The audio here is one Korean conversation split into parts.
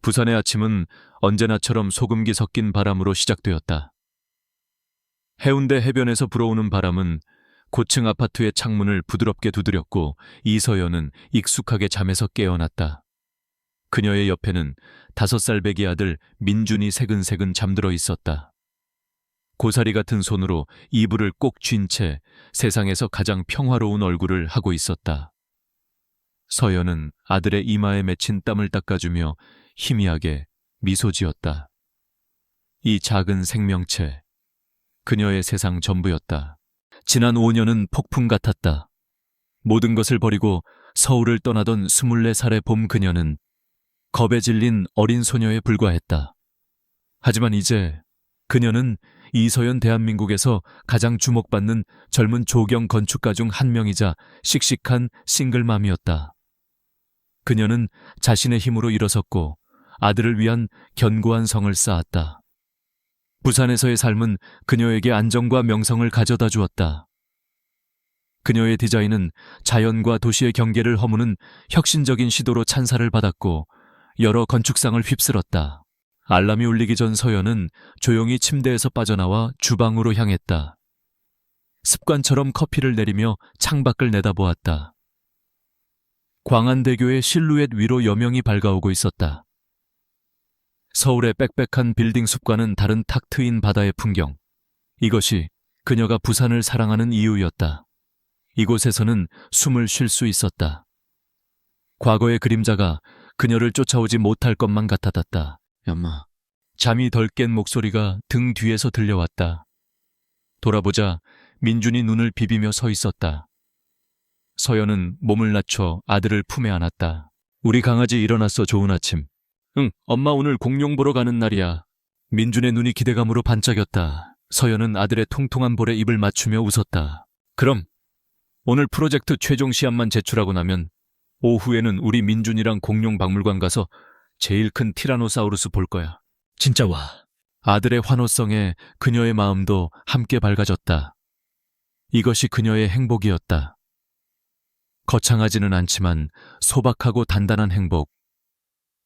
부산의 아침은 언제나처럼 소금기 섞인 바람으로 시작되었다. 해운대 해변에서 불어오는 바람은 고층 아파트의 창문을 부드럽게 두드렸고 이서연은 익숙하게 잠에서 깨어났다. 그녀의 옆에는 5살 배기 아들 민준이 새근새근 잠들어 있었다. 고사리 같은 손으로 이불을 꼭 쥔 채 세상에서 가장 평화로운 얼굴을 하고 있었다. 서연은 아들의 이마에 맺힌 땀을 닦아주며 희미하게 미소 지었다. 이 작은 생명체, 그녀의 세상 전부였다. 지난 5년은 폭풍 같았다. 모든 것을 버리고 서울을 떠나던 24살의 봄 그녀는 겁에 질린 어린 소녀에 불과했다. 하지만 이제 그녀는 이서연 대한민국에서 가장 주목받는 젊은 조경 건축가 중 한 명이자 씩씩한 싱글맘이었다. 그녀는 자신의 힘으로 일어섰고 아들을 위한 견고한 성을 쌓았다. 부산에서의 삶은 그녀에게 안정과 명성을 가져다 주었다. 그녀의 디자인은 자연과 도시의 경계를 허무는 혁신적인 시도로 찬사를 받았고 여러 건축상을 휩쓸었다. 알람이 울리기 전 서연은 조용히 침대에서 빠져나와 주방으로 향했다. 습관처럼 커피를 내리며 창밖을 내다보았다. 광안대교의 실루엣 위로 여명이 밝아오고 있었다. 서울의 빽빽한 빌딩 숲과는 다른 탁 트인 바다의 풍경. 이것이 그녀가 부산을 사랑하는 이유였다. 이곳에서는 숨을 쉴 수 있었다. 과거의 그림자가 그녀를 쫓아오지 못할 것만 같아졌다. 엄마. 잠이 덜 깬 목소리가 등 뒤에서 들려왔다. 돌아보자 민준이 눈을 비비며 서 있었다. 서연은 몸을 낮춰 아들을 품에 안았다. 우리 강아지 일어났어. 좋은 아침. 응, 엄마 오늘 공룡 보러 가는 날이야. 민준의 눈이 기대감으로 반짝였다. 서연은 아들의 통통한 볼에 입을 맞추며 웃었다. 그럼 오늘 프로젝트 최종 시안만 제출하고 나면 오후에는 우리 민준이랑 공룡 박물관 가서 제일 큰 티라노사우루스 볼 거야. 진짜 와. 아들의 환호성에 그녀의 마음도 함께 밝아졌다. 이것이 그녀의 행복이었다. 거창하지는 않지만 소박하고 단단한 행복.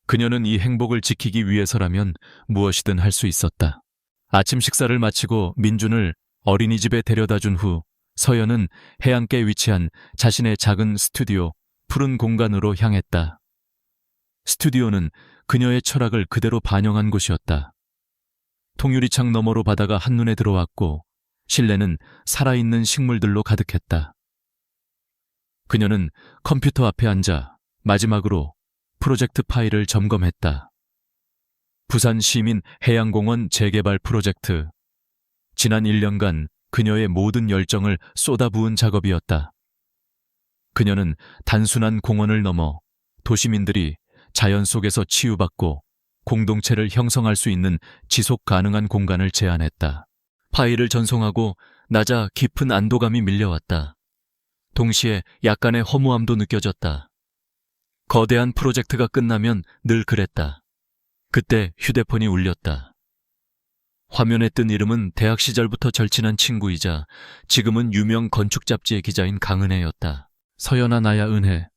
그녀는 이 행복을 지키기 위해서라면 무엇이든 할 수 있었다. 아침 식사를 마치고 민준을 어린이집에 데려다 준 후 서연은 해안가에 위치한 자신의 작은 스튜디오, 푸른 공간으로 향했다. 스튜디오는 그녀의 철학을 그대로 반영한 곳이었다. 통유리창 너머로 바다가 한눈에 들어왔고 실내는 살아있는 식물들로 가득했다. 그녀는 컴퓨터 앞에 앉아 마지막으로 프로젝트 파일을 점검했다. 부산 시민 해양공원 재개발 프로젝트. 지난 1년간 그녀의 모든 열정을 쏟아부은 작업이었다. 그녀는 단순한 공원을 넘어 도시민들이 자연 속에서 치유받고 공동체를 형성할 수 있는 지속 가능한 공간을 제안했다. 파일을 전송하고 나자 깊은 안도감이 밀려왔다. 동시에 약간의 허무함도 느껴졌다. 거대한 프로젝트가 끝나면 늘 그랬다. 그때 휴대폰이 울렸다. 화면에 뜬 이름은 대학 시절부터 절친한 친구이자 지금은 유명 건축 잡지의 기자인 강은혜였다. 서연아, 나야 은혜.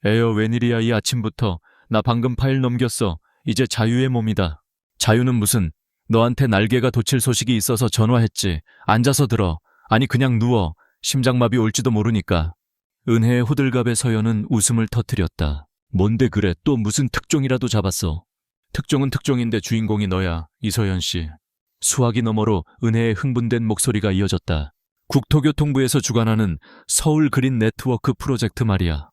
에여, 웬일이야. 이 아침부터. 나 방금 파일 넘겼어. 이제 자유의 몸이다. 자유는 무슨. 너한테 날개가 돋칠 소식이 있어서 전화했지. 앉아서 들어. 아니 그냥 누워. 심장마비 올지도 모르니까. 은혜의 호들갑에 서연은 웃음을 터뜨렸다. 뭔데 그래? 또 무슨 특종이라도 잡았어. 특종은 특종인데 주인공이 너야, 이서연 씨. 수화기 너머로 은혜의 흥분된 목소리가 이어졌다. 국토교통부에서 주관하는 서울 그린 네트워크 프로젝트 말이야.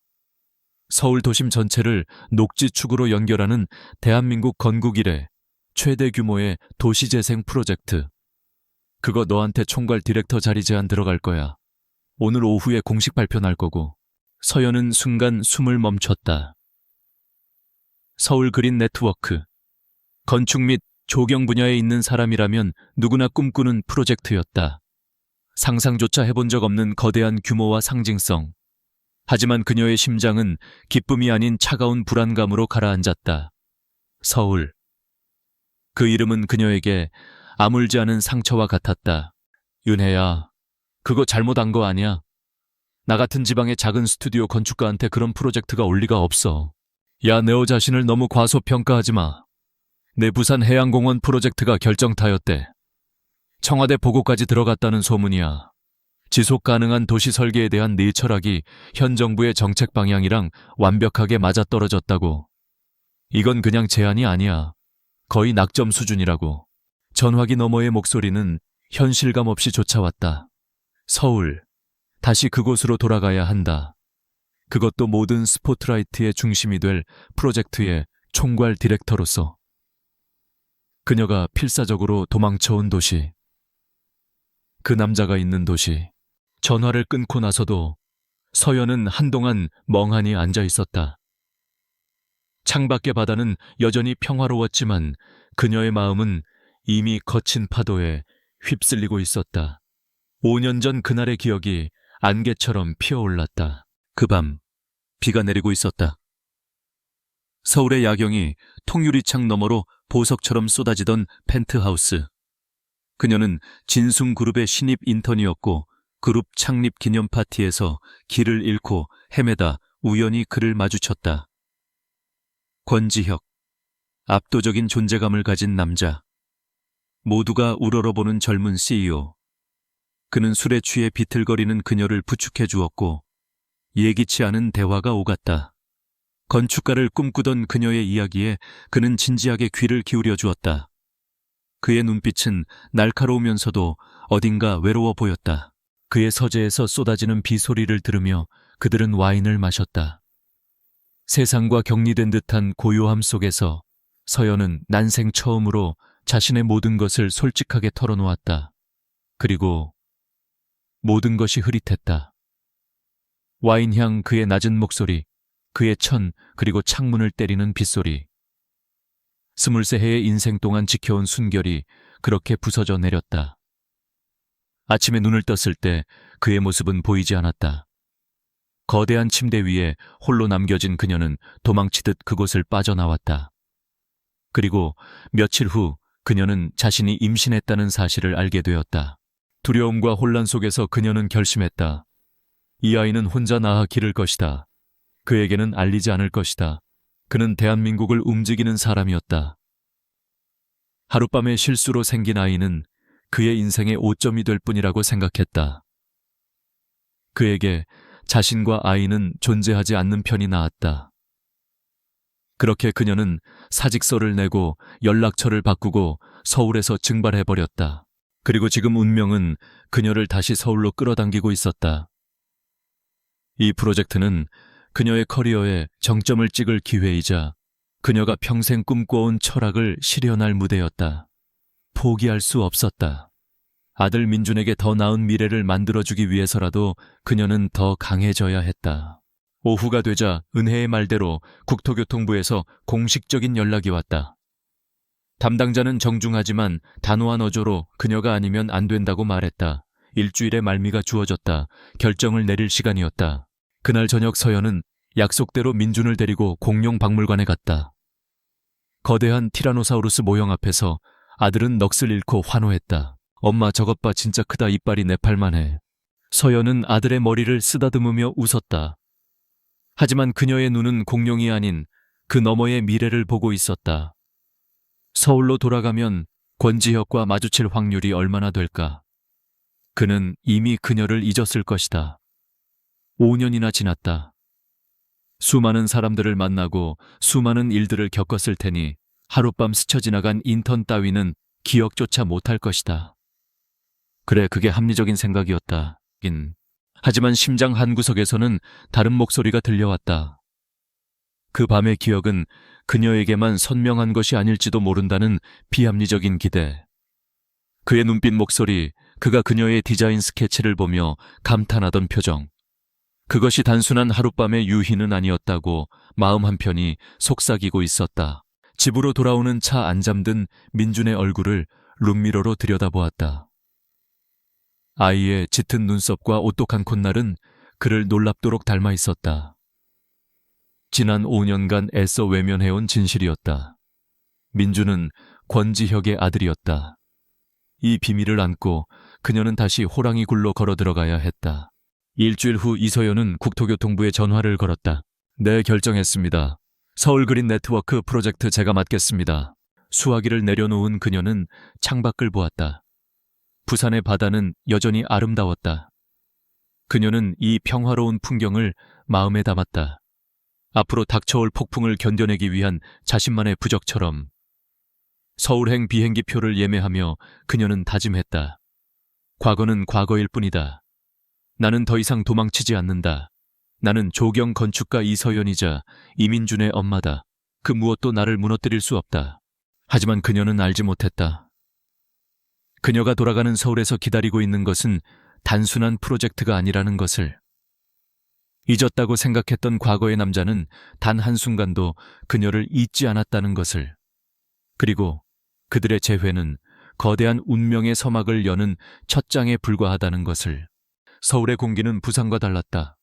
서울 도심 전체를 녹지축으로 연결하는 대한민국 건국 이래 최대 규모의 도시재생 프로젝트. 그거 너한테 총괄 디렉터 자리 제안 들어갈 거야. 오늘 오후에 공식 발표 날 거고. 서연은 순간 숨을 멈췄다. 서울 그린 네트워크. 건축 및 조경 분야에 있는 사람이라면 누구나 꿈꾸는 프로젝트였다. 상상조차 해본 적 없는 거대한 규모와 상징성. 하지만 그녀의 심장은 기쁨이 아닌 차가운 불안감으로 가라앉았다. 서울. 그 이름은 그녀에게 아물지 않은 상처와 같았다. 윤혜야, 그거 잘못한 거 아니야? 나 같은 지방의 작은 스튜디오 건축가한테 그런 프로젝트가 올 리가 없어. 야, 너 자신을 너무 과소평가하지 마. 내 부산 해양공원 프로젝트가 결정타였대. 청와대 보고까지 들어갔다는 소문이야. 지속 가능한 도시 설계에 대한 네 철학이 현 정부의 정책 방향이랑 완벽하게 맞아떨어졌다고. 이건 그냥 제안이 아니야. 거의 낙점 수준이라고. 전화기 너머의 목소리는 현실감 없이 쫓아왔다. 서울, 다시 그곳으로 돌아가야 한다. 그것도 모든 스포트라이트의 중심이 될 프로젝트의 총괄 디렉터로서. 그녀가 필사적으로 도망쳐온 도시. 그 남자가 있는 도시. 전화를 끊고 나서도 서연은 한동안 멍하니 앉아 있었다. 창밖의 바다는 여전히 평화로웠지만 그녀의 마음은 이미 거친 파도에 휩쓸리고 있었다. 5년 전 그날의 기억이 안개처럼 피어올랐다. 그 밤, 비가 내리고 있었다. 서울의 야경이 통유리창 너머로 보석처럼 쏟아지던 펜트하우스. 그녀는 진숭그룹의 신입 인턴이었고 그룹 창립 기념 파티에서 길을 잃고 헤매다 우연히 그를 마주쳤다. 권지혁, 압도적인 존재감을 가진 남자. 모두가 우러러보는 젊은 CEO. 그는 술에 취해 비틀거리는 그녀를 부축해 주었고 예기치 않은 대화가 오갔다. 건축가를 꿈꾸던 그녀의 이야기에 그는 진지하게 귀를 기울여 주었다. 그의 눈빛은 날카로우면서도 어딘가 외로워 보였다. 그의 서재에서 쏟아지는 비 소리를 들으며 그들은 와인을 마셨다. 세상과 격리된 듯한 고요함 속에서 서연은 난생 처음으로 자신의 모든 것을 솔직하게 털어놓았다. 그리고 모든 것이 흐릿했다. 와인향 그의 낮은 목소리, 그의 천 그리고 창문을 때리는 빗소리. 23해의 인생 동안 지켜온 순결이 그렇게 부서져 내렸다. 아침에 눈을 떴을 때 그의 모습은 보이지 않았다. 거대한 침대 위에 홀로 남겨진 그녀는 도망치듯 그곳을 빠져나왔다. 그리고 며칠 후 그녀는 자신이 임신했다는 사실을 알게 되었다. 두려움과 혼란 속에서 그녀는 결심했다. 이 아이는 혼자 낳아 기를 것이다. 그에게는 알리지 않을 것이다. 그는 대한민국을 움직이는 사람이었다. 하룻밤의 실수로 생긴 아이는 그의 인생의 오점이 될 뿐이라고 생각했다. 그에게 자신과 아이는 존재하지 않는 편이 나았다. 그렇게 그녀는 사직서를 내고 연락처를 바꾸고 서울에서 증발해버렸다. 그리고 지금 운명은 그녀를 다시 서울로 끌어당기고 있었다. 이 프로젝트는 그녀의 커리어에 정점을 찍을 기회이자 그녀가 평생 꿈꿔온 철학을 실현할 무대였다. 포기할 수 없었다. 아들 민준에게 더 나은 미래를 만들어주기 위해서라도 그녀는 더 강해져야 했다. 오후가 되자 은혜의 말대로 국토교통부에서 공식적인 연락이 왔다. 담당자는 정중하지만 단호한 어조로 그녀가 아니면 안 된다고 말했다. 일주일의 말미가 주어졌다. 결정을 내릴 시간이었다. 그날 저녁 서연은 약속대로 민준을 데리고 공룡박물관에 갔다. 거대한 티라노사우루스 모형 앞에서 아들은 넋을 잃고 환호했다. 엄마 저것 봐 진짜 크다 이빨이 내 팔만 해. 서연은 아들의 머리를 쓰다듬으며 웃었다. 하지만 그녀의 눈은 공룡이 아닌 그 너머의 미래를 보고 있었다. 서울로 돌아가면 권지혁과 마주칠 확률이 얼마나 될까? 그는 이미 그녀를 잊었을 것이다. 5년이나 지났다. 수많은 사람들을 만나고 수많은 일들을 겪었을 테니 하룻밤 스쳐 지나간 인턴 따위는 기억조차 못할 것이다. 그래, 그게 합리적인 생각이었다. 하지만 심장 한구석에서는 다른 목소리가 들려왔다. 그 밤의 기억은 그녀에게만 선명한 것이 아닐지도 모른다는 비합리적인 기대. 그의 눈빛 목소리, 그가 그녀의 디자인 스케치를 보며 감탄하던 표정. 그것이 단순한 하룻밤의 유희는 아니었다고 마음 한편이 속삭이고 있었다. 집으로 돌아오는 차 안 잠든 민준의 얼굴을 룸미러로 들여다보았다. 아이의 짙은 눈썹과 오똑한 콧날은 그를 놀랍도록 닮아 있었다. 지난 5년간 애써 외면해온 진실이었다. 민준은 권지혁의 아들이었다. 이 비밀을 안고 그녀는 다시 호랑이 굴로 걸어 들어가야 했다. 일주일 후 이서연은 국토교통부에 전화를 걸었다. 네, 결정했습니다. 서울그린 네트워크 프로젝트 제가 맡겠습니다. 수화기를 내려놓은 그녀는 창밖을 보았다. 부산의 바다는 여전히 아름다웠다. 그녀는 이 평화로운 풍경을 마음에 담았다. 앞으로 닥쳐올 폭풍을 견뎌내기 위한 자신만의 부적처럼. 서울행 비행기표를 예매하며 그녀는 다짐했다. 과거는 과거일 뿐이다. 나는 더 이상 도망치지 않는다. 나는 조경 건축가 이서연이자 이민준의 엄마다. 그 무엇도 나를 무너뜨릴 수 없다. 하지만 그녀는 알지 못했다. 그녀가 돌아가는 서울에서 기다리고 있는 것은 단순한 프로젝트가 아니라는 것을. 잊었다고 생각했던 과거의 남자는 단 한순간도 그녀를 잊지 않았다는 것을. 그리고 그들의 재회는 거대한 운명의 서막을 여는 첫 장에 불과하다는 것을. 서울의 공기는 부산과 달랐다.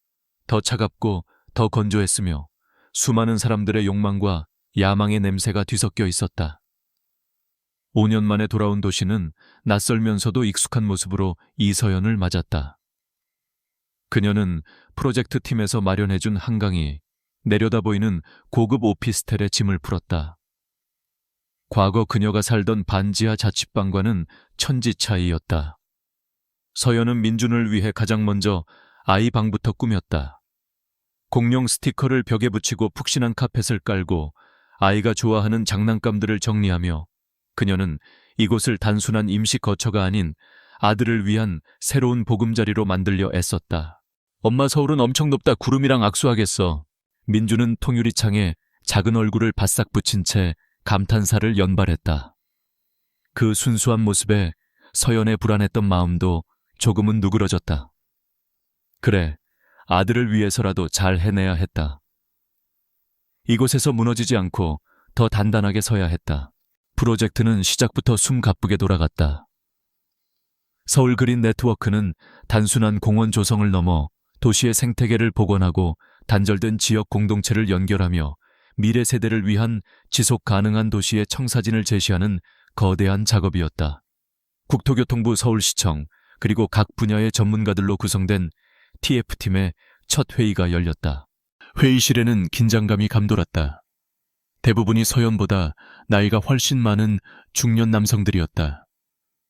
더 차갑고 더 건조했으며 수많은 사람들의 욕망과 야망의 냄새가 뒤섞여 있었다. 5년 만에 돌아온 도시는 낯설면서도 익숙한 모습으로 이서연을 맞았다. 그녀는 프로젝트 팀에서 마련해준 한강이 내려다 보이는 고급 오피스텔에 짐을 풀었다. 과거 그녀가 살던 반지하 자취방과는 천지 차이였다. 서연은 민준을 위해 가장 먼저 아이 방부터 꾸몄다. 공룡 스티커를 벽에 붙이고 푹신한 카펫을 깔고 아이가 좋아하는 장난감들을 정리하며 그녀는 이곳을 단순한 임시 거처가 아닌 아들을 위한 새로운 보금자리로 만들려 애썼다. 엄마, 서울은 엄청 높다. 구름이랑 악수하겠어. 민주는 통유리창에 작은 얼굴을 바싹 붙인 채 감탄사를 연발했다. 그 순수한 모습에 서연의 불안했던 마음도 조금은 누그러졌다. 그래, 아들을 위해서라도 잘 해내야 했다. 이곳에서 무너지지 않고 더 단단하게 서야 했다. 프로젝트는 시작부터 숨가쁘게 돌아갔다. 서울 그린 네트워크는 단순한 공원 조성을 넘어 도시의 생태계를 복원하고 단절된 지역 공동체를 연결하며 미래 세대를 위한 지속 가능한 도시의 청사진을 제시하는 거대한 작업이었다. 국토교통부, 서울시청, 그리고 각 분야의 전문가들로 구성된 TF팀의 첫 회의가 열렸다. 회의실에는 긴장감이 감돌았다. 대부분이 서연보다 나이가 훨씬 많은 중년 남성들이었다.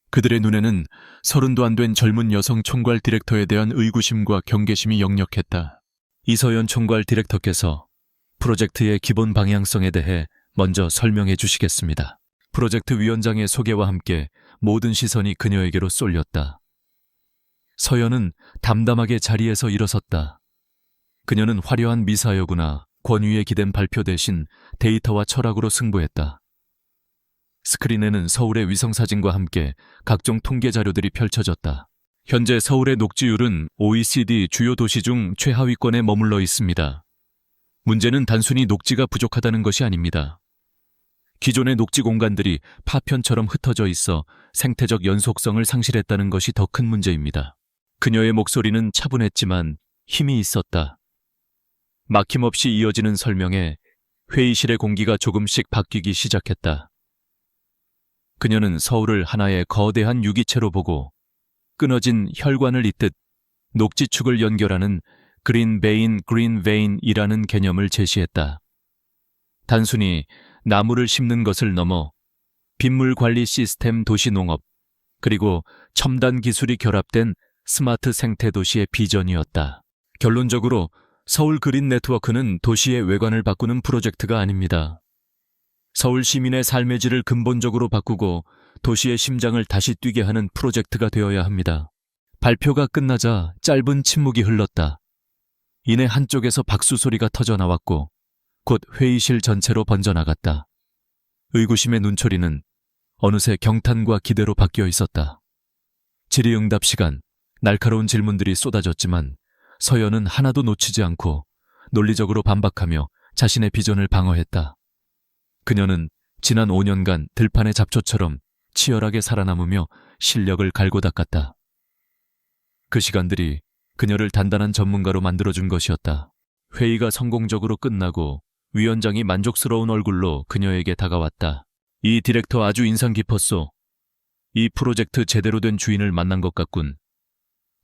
그들의 눈에는 30도 안 된 젊은 여성 총괄 디렉터에 대한 의구심과 경계심이 역력했다. 이서연 총괄 디렉터께서 프로젝트의 기본 방향성에 대해 먼저 설명해 주시겠습니다. 프로젝트 위원장의 소개와 함께 모든 시선이 그녀에게로 쏠렸다. 서연은 담담하게 자리에서 일어섰다. 그녀는 화려한 미사여구나 권위에 기댄 발표 대신 데이터와 철학으로 승부했다. 스크린에는 서울의 위성사진과 함께 각종 통계 자료들이 펼쳐졌다. 현재 서울의 녹지율은 OECD 주요 도시 중 최하위권에 머물러 있습니다. 문제는 단순히 녹지가 부족하다는 것이 아닙니다. 기존의 녹지 공간들이 파편처럼 흩어져 있어 생태적 연속성을 상실했다는 것이 더 큰 문제입니다. 그녀의 목소리는 차분했지만 힘이 있었다. 막힘없이 이어지는 설명에 회의실의 공기가 조금씩 바뀌기 시작했다. 그녀는 서울을 하나의 거대한 유기체로 보고 끊어진 혈관을 잇듯 녹지축을 연결하는 그린 베인이라는 개념을 제시했다. 단순히 나무를 심는 것을 넘어 빗물 관리 시스템 도시 농업, 그리고 첨단 기술이 결합된 스마트 생태 도시의 비전이었다. 결론적으로 서울 그린 네트워크는 도시의 외관을 바꾸는 프로젝트가 아닙니다. 서울 시민의 삶의 질을 근본적으로 바꾸고 도시의 심장을 다시 뛰게 하는 프로젝트가 되어야 합니다. 발표가 끝나자 짧은 침묵이 흘렀다. 이내 한쪽에서 박수 소리가 터져 나왔고 곧 회의실 전체로 번져나갔다. 의구심의 눈초리는 어느새 경탄과 기대로 바뀌어 있었다. 질의응답 시간, 날카로운 질문들이 쏟아졌지만 서연은 하나도 놓치지 않고 논리적으로 반박하며 자신의 비전을 방어했다. 그녀는 지난 5년간 들판의 잡초처럼 치열하게 살아남으며 실력을 갈고 닦았다. 그 시간들이 그녀를 단단한 전문가로 만들어준 것이었다. 회의가 성공적으로 끝나고 위원장이 만족스러운 얼굴로 그녀에게 다가왔다. 이 디렉터 아주 인상 깊었소. 이 프로젝트 제대로 된 주인을 만난 것 같군.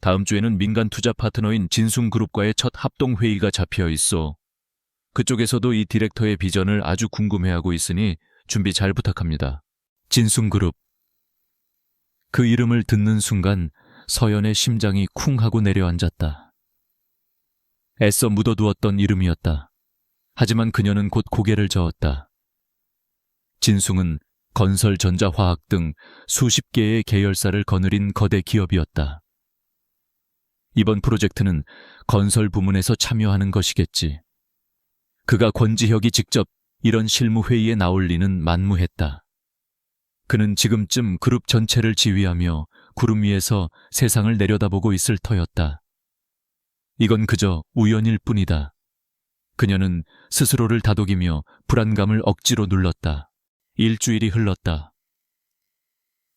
다음 주에는 민간 투자 파트너인 진숭그룹과의 첫 합동회의가 잡혀 있어. 그쪽에서도 이 디렉터의 비전을 아주 궁금해하고 있으니 준비 잘 부탁합니다. 진숭그룹. 그 이름을 듣는 순간 서연의 심장이 쿵 하고 내려앉았다. 애써 묻어두었던 이름이었다. 하지만 그녀는 곧 고개를 저었다. 진숭은 건설, 전자, 화학 등 수십 개의 계열사를 거느린 거대 기업이었다. 이번 프로젝트는 건설 부문에서 참여하는 것이겠지. 그가 권지혁이 직접 이런 실무회의에 나올 리는 만무했다. 그는 지금쯤 그룹 전체를 지휘하며 구름 위에서 세상을 내려다보고 있을 터였다. 이건 그저 우연일 뿐이다. 그녀는 스스로를 다독이며 불안감을 억지로 눌렀다. 일주일이 흘렀다.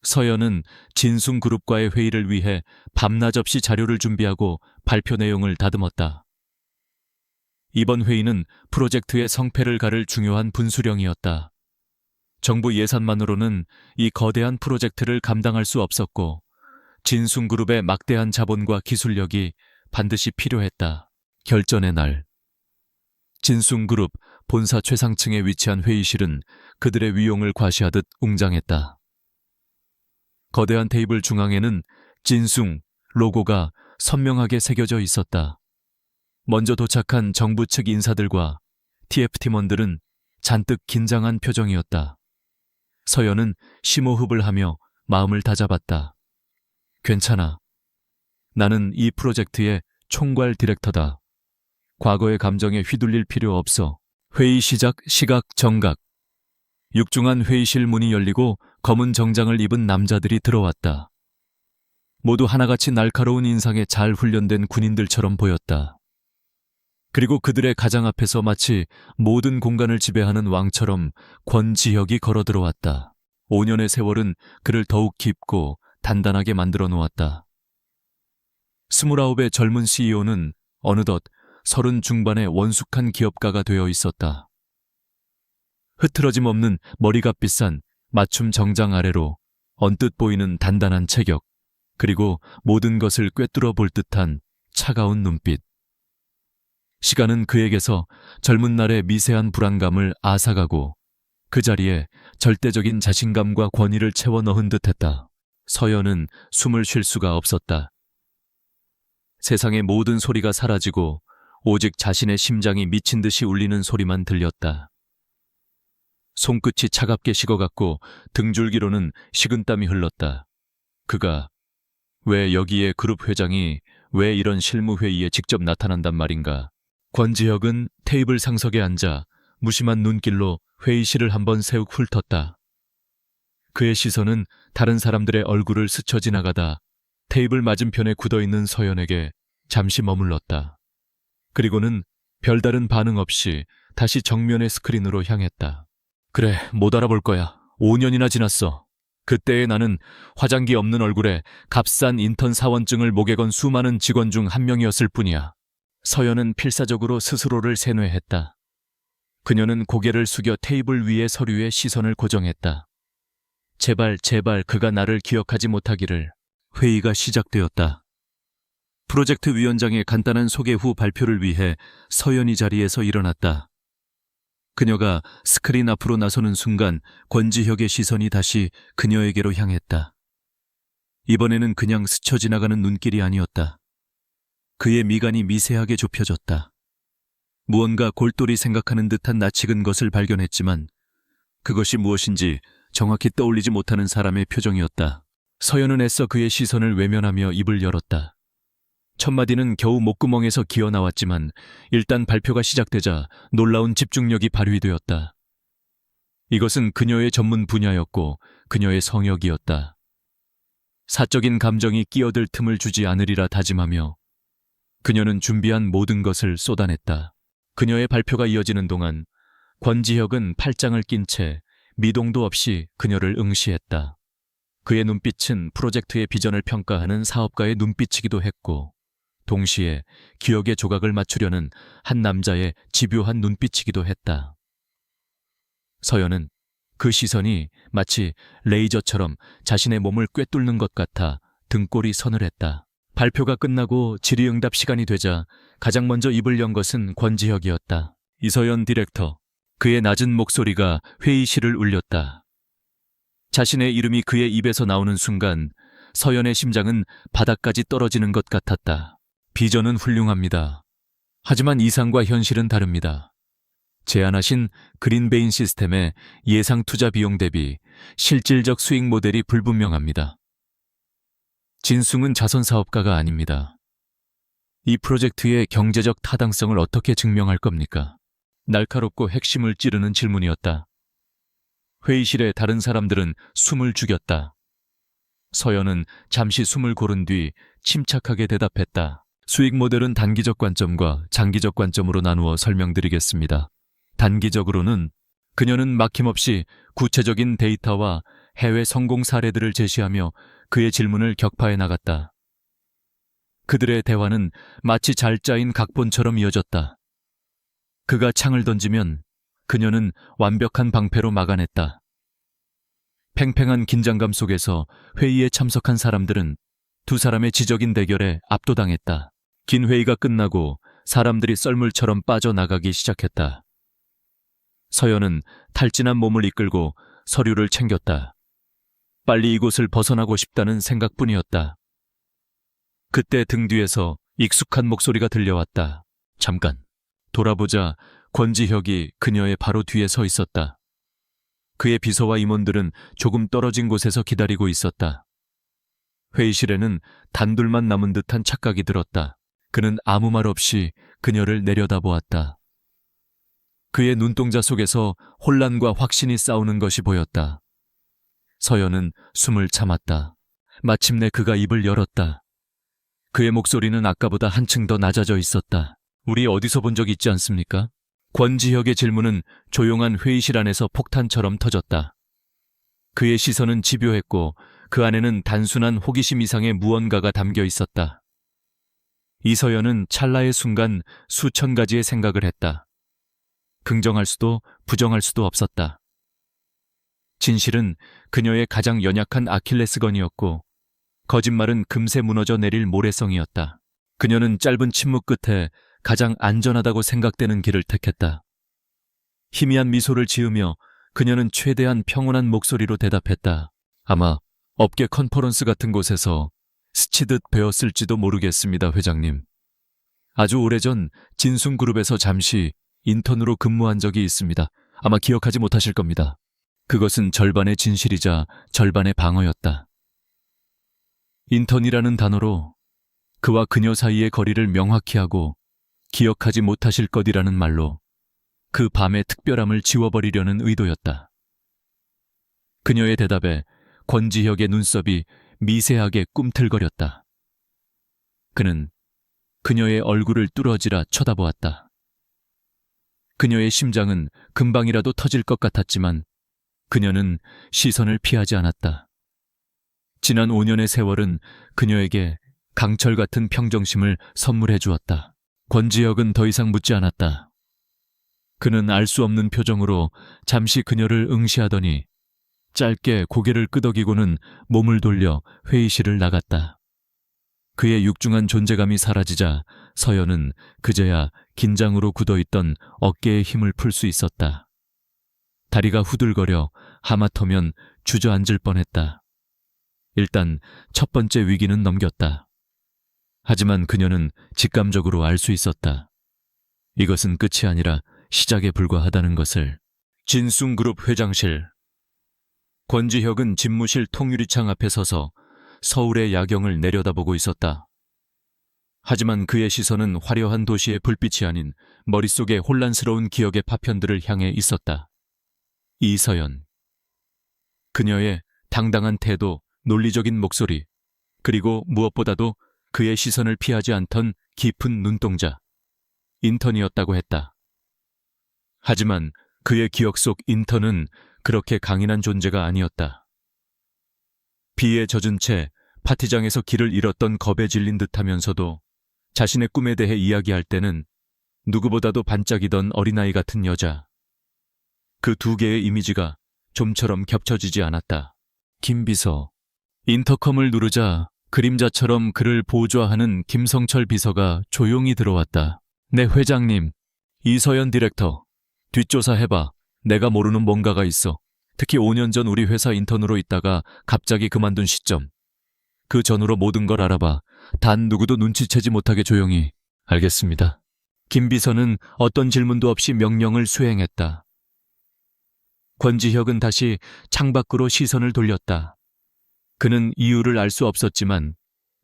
서연은 진숭그룹과의 회의를 위해 밤낮 없이 자료를 준비하고 발표 내용을 다듬었다. 이번 회의는 프로젝트의 성패를 가를 중요한 분수령이었다. 정부 예산만으로는 이 거대한 프로젝트를 감당할 수 없었고 진숭그룹의 막대한 자본과 기술력이 반드시 필요했다. 결전의 날. 진숭그룹 본사 최상층에 위치한 회의실은 그들의 위용을 과시하듯 웅장했다. 거대한 테이블 중앙에는 진숭 로고가 선명하게 새겨져 있었다. 먼저 도착한 정부 측 인사들과 TF팀원들은 잔뜩 긴장한 표정이었다. 서연은 심호흡을 하며 마음을 다잡았다. 괜찮아. 나는 이 프로젝트의 총괄 디렉터다. 과거의 감정에 휘둘릴 필요 없어. 회의 시작 시각 정각. 육중한 회의실 문이 열리고 검은 정장을 입은 남자들이 들어왔다. 모두 하나같이 날카로운 인상에 잘 훈련된 군인들처럼 보였다. 그리고 그들의 가장 앞에서 마치 모든 공간을 지배하는 왕처럼 권지혁이 걸어 들어왔다. 5년의 세월은 그를 더욱 깊고 단단하게 만들어 놓았다. 29의 젊은 CEO는 어느덧 30 중반의 원숙한 기업가가 되어 있었다. 흐트러짐 없는 머리가 비싼 맞춤 정장 아래로 언뜻 보이는 단단한 체격, 그리고 모든 것을 꿰뚫어 볼 듯한 차가운 눈빛. 시간은 그에게서 젊은 날의 미세한 불안감을 앗아가고 그 자리에 절대적인 자신감과 권위를 채워 넣은 듯했다. 서연은 숨을 쉴 수가 없었다. 세상의 모든 소리가 사라지고 오직 자신의 심장이 미친 듯이 울리는 소리만 들렸다. 손끝이 차갑게 식어갔고 등줄기로는 식은땀이 흘렀다. 그가 왜 여기에 그룹 회장이 왜 이런 실무회의에 직접 나타난단 말인가. 권지혁은 테이블 상석에 앉아 무심한 눈길로 회의실을 한번 세욱 훑었다. 그의 시선은 다른 사람들의 얼굴을 스쳐 지나가다 테이블 맞은편에 굳어있는 서연에게 잠시 머물렀다. 그리고는 별다른 반응 없이 다시 정면의 스크린으로 향했다. 그래, 못 알아볼 거야. 5년이나 지났어. 그때의 나는 화장기 없는 얼굴에 값싼 인턴 사원증을 목에 건 수많은 직원 중 한 명이었을 뿐이야. 서연은 필사적으로 스스로를 세뇌했다. 그녀는 고개를 숙여 테이블 위의 서류에 시선을 고정했다. 제발 그가 나를 기억하지 못하기를. 회의가 시작되었다. 프로젝트 위원장의 간단한 소개 후 발표를 위해 서연이 자리에서 일어났다. 그녀가 스크린 앞으로 나서는 순간 권지혁의 시선이 다시 그녀에게로 향했다. 이번에는 그냥 스쳐 지나가는 눈길이 아니었다. 그의 미간이 미세하게 좁혀졌다. 무언가 골똘히 생각하는 듯한 낯익은 것을 발견했지만 그것이 무엇인지 정확히 떠올리지 못하는 사람의 표정이었다. 서연은 애써 그의 시선을 외면하며 입을 열었다. 첫 마디는 겨우 목구멍에서 기어나왔지만 일단 발표가 시작되자 놀라운 집중력이 발휘되었다. 이것은 그녀의 전문 분야였고 그녀의 성역이었다. 사적인 감정이 끼어들 틈을 주지 않으리라 다짐하며 그녀는 준비한 모든 것을 쏟아냈다. 그녀의 발표가 이어지는 동안 권지혁은 팔짱을 낀 채 미동도 없이 그녀를 응시했다. 그의 눈빛은 프로젝트의 비전을 평가하는 사업가의 눈빛이기도 했고 동시에 기억의 조각을 맞추려는 한 남자의 집요한 눈빛이기도 했다. 서연은 그 시선이 마치 레이저처럼 자신의 몸을 꿰뚫는 것 같아 등골이 서늘했다. 발표가 끝나고 질의응답 시간이 되자 가장 먼저 입을 연 것은 권지혁이었다. 이서연 디렉터, 그의 낮은 목소리가 회의실을 울렸다. 자신의 이름이 그의 입에서 나오는 순간 서연의 심장은 바닥까지 떨어지는 것 같았다. 비전은 훌륭합니다. 하지만 이상과 현실은 다릅니다. 제안하신 그린베인 시스템의 예상 투자 비용 대비 실질적 수익 모델이 불분명합니다. 진숭은 자선 사업가가 아닙니다. 이 프로젝트의 경제적 타당성을 어떻게 증명할 겁니까? 날카롭고 핵심을 찌르는 질문이었다. 회의실의 다른 사람들은 숨을 죽였다. 서연은 잠시 숨을 고른 뒤 침착하게 대답했다. 수익 모델은 단기적 관점과 장기적 관점으로 나누어 설명드리겠습니다. 단기적으로는 그녀는 막힘없이 구체적인 데이터와 해외 성공 사례들을 제시하며 그의 질문을 격파해 나갔다. 그들의 대화는 마치 잘 짜인 각본처럼 이어졌다. 그가 창을 던지면 그녀는 완벽한 방패로 막아냈다. 팽팽한 긴장감 속에서 회의에 참석한 사람들은 두 사람의 지적인 대결에 압도당했다. 긴 회의가 끝나고 사람들이 썰물처럼 빠져나가기 시작했다. 서연은 탈진한 몸을 이끌고 서류를 챙겼다. 빨리 이곳을 벗어나고 싶다는 생각뿐이었다. 그때 등 뒤에서 익숙한 목소리가 들려왔다. 잠깐. 돌아보자 권지혁이 그녀의 바로 뒤에 서 있었다. 그의 비서와 임원들은 조금 떨어진 곳에서 기다리고 있었다. 회의실에는 단둘만 남은 듯한 착각이 들었다. 그는 아무 말 없이 그녀를 내려다보았다. 그의 눈동자 속에서 혼란과 확신이 싸우는 것이 보였다. 서연은 숨을 참았다. 마침내 그가 입을 열었다. 그의 목소리는 아까보다 한층 더 낮아져 있었다. 우리 어디서 본 적 있지 않습니까? 권지혁의 질문은 조용한 회의실 안에서 폭탄처럼 터졌다. 그의 시선은 집요했고 그 안에는 단순한 호기심 이상의 무언가가 담겨 있었다. 이서연은 찰나의 순간 수천 가지의 생각을 했다. 긍정할 수도 부정할 수도 없었다. 진실은 그녀의 가장 연약한 아킬레스건이었고 거짓말은 금세 무너져 내릴 모래성이었다. 그녀는 짧은 침묵 끝에 가장 안전하다고 생각되는 길을 택했다. 희미한 미소를 지으며 그녀는 최대한 평온한 목소리로 대답했다. 아마 업계 컨퍼런스 같은 곳에서 스치듯 배웠을지도 모르겠습니다, 회장님. 아주 오래전 진숭그룹에서 잠시 인턴으로 근무한 적이 있습니다. 아마 기억하지 못하실 겁니다. 그것은 절반의 진실이자 절반의 방어였다. 인턴이라는 단어로 그와 그녀 사이의 거리를 명확히 하고 기억하지 못하실 것이라는 말로 그 밤의 특별함을 지워버리려는 의도였다. 그녀의 대답에 권지혁의 눈썹이 미세하게 꿈틀거렸다. 그는 그녀의 얼굴을 뚫어지라 쳐다보았다. 그녀의 심장은 금방이라도 터질 것 같았지만 그녀는 시선을 피하지 않았다. 지난 5년의 세월은 그녀에게 강철 같은 평정심을 선물해 주었다. 권지혁은 더 이상 묻지 않았다. 그는 알 수 없는 표정으로 잠시 그녀를 응시하더니 짧게 고개를 끄덕이고는 몸을 돌려 회의실을 나갔다. 그의 육중한 존재감이 사라지자 서연은 그제야 긴장으로 굳어있던 어깨에 힘을 풀 수 있었다. 다리가 후들거려 하마터면 주저앉을 뻔했다. 일단 첫 번째 위기는 넘겼다. 하지만 그녀는 직감적으로 알 수 있었다. 이것은 끝이 아니라 시작에 불과하다는 것을. 진숭그룹 회장실. 권지혁은 집무실 통유리창 앞에 서서 서울의 야경을 내려다보고 있었다. 하지만 그의 시선은 화려한 도시의 불빛이 아닌 머릿속의 혼란스러운 기억의 파편들을 향해 있었다. 이서연. 그녀의 당당한 태도, 논리적인 목소리, 그리고 무엇보다도 그의 시선을 피하지 않던 깊은 눈동자. 인턴이었다고 했다. 하지만 그의 기억 속 인턴은 그렇게 강인한 존재가 아니었다. 비에 젖은 채 파티장에서 길을 잃었던 겁에 질린 듯하면서도 자신의 꿈에 대해 이야기할 때는 누구보다도 반짝이던 어린아이 같은 여자. 그 두 개의 이미지가 좀처럼 겹쳐지지 않았다. 김비서. 인터컴을 누르자 그림자처럼 그를 보좌하는 김성철 비서가 조용히 들어왔다. 네, 회장님. 이서연 디렉터. 뒷조사해봐. 내가 모르는 뭔가가 있어. 특히 5년 전 우리 회사 인턴으로 있다가 갑자기 그만둔 시점. 그 전후로 모든 걸 알아봐. 단 누구도 눈치채지 못하게 조용히. 알겠습니다. 김 비서는 어떤 질문도 없이 명령을 수행했다. 권지혁은 다시 창밖으로 시선을 돌렸다. 그는 이유를 알 수 없었지만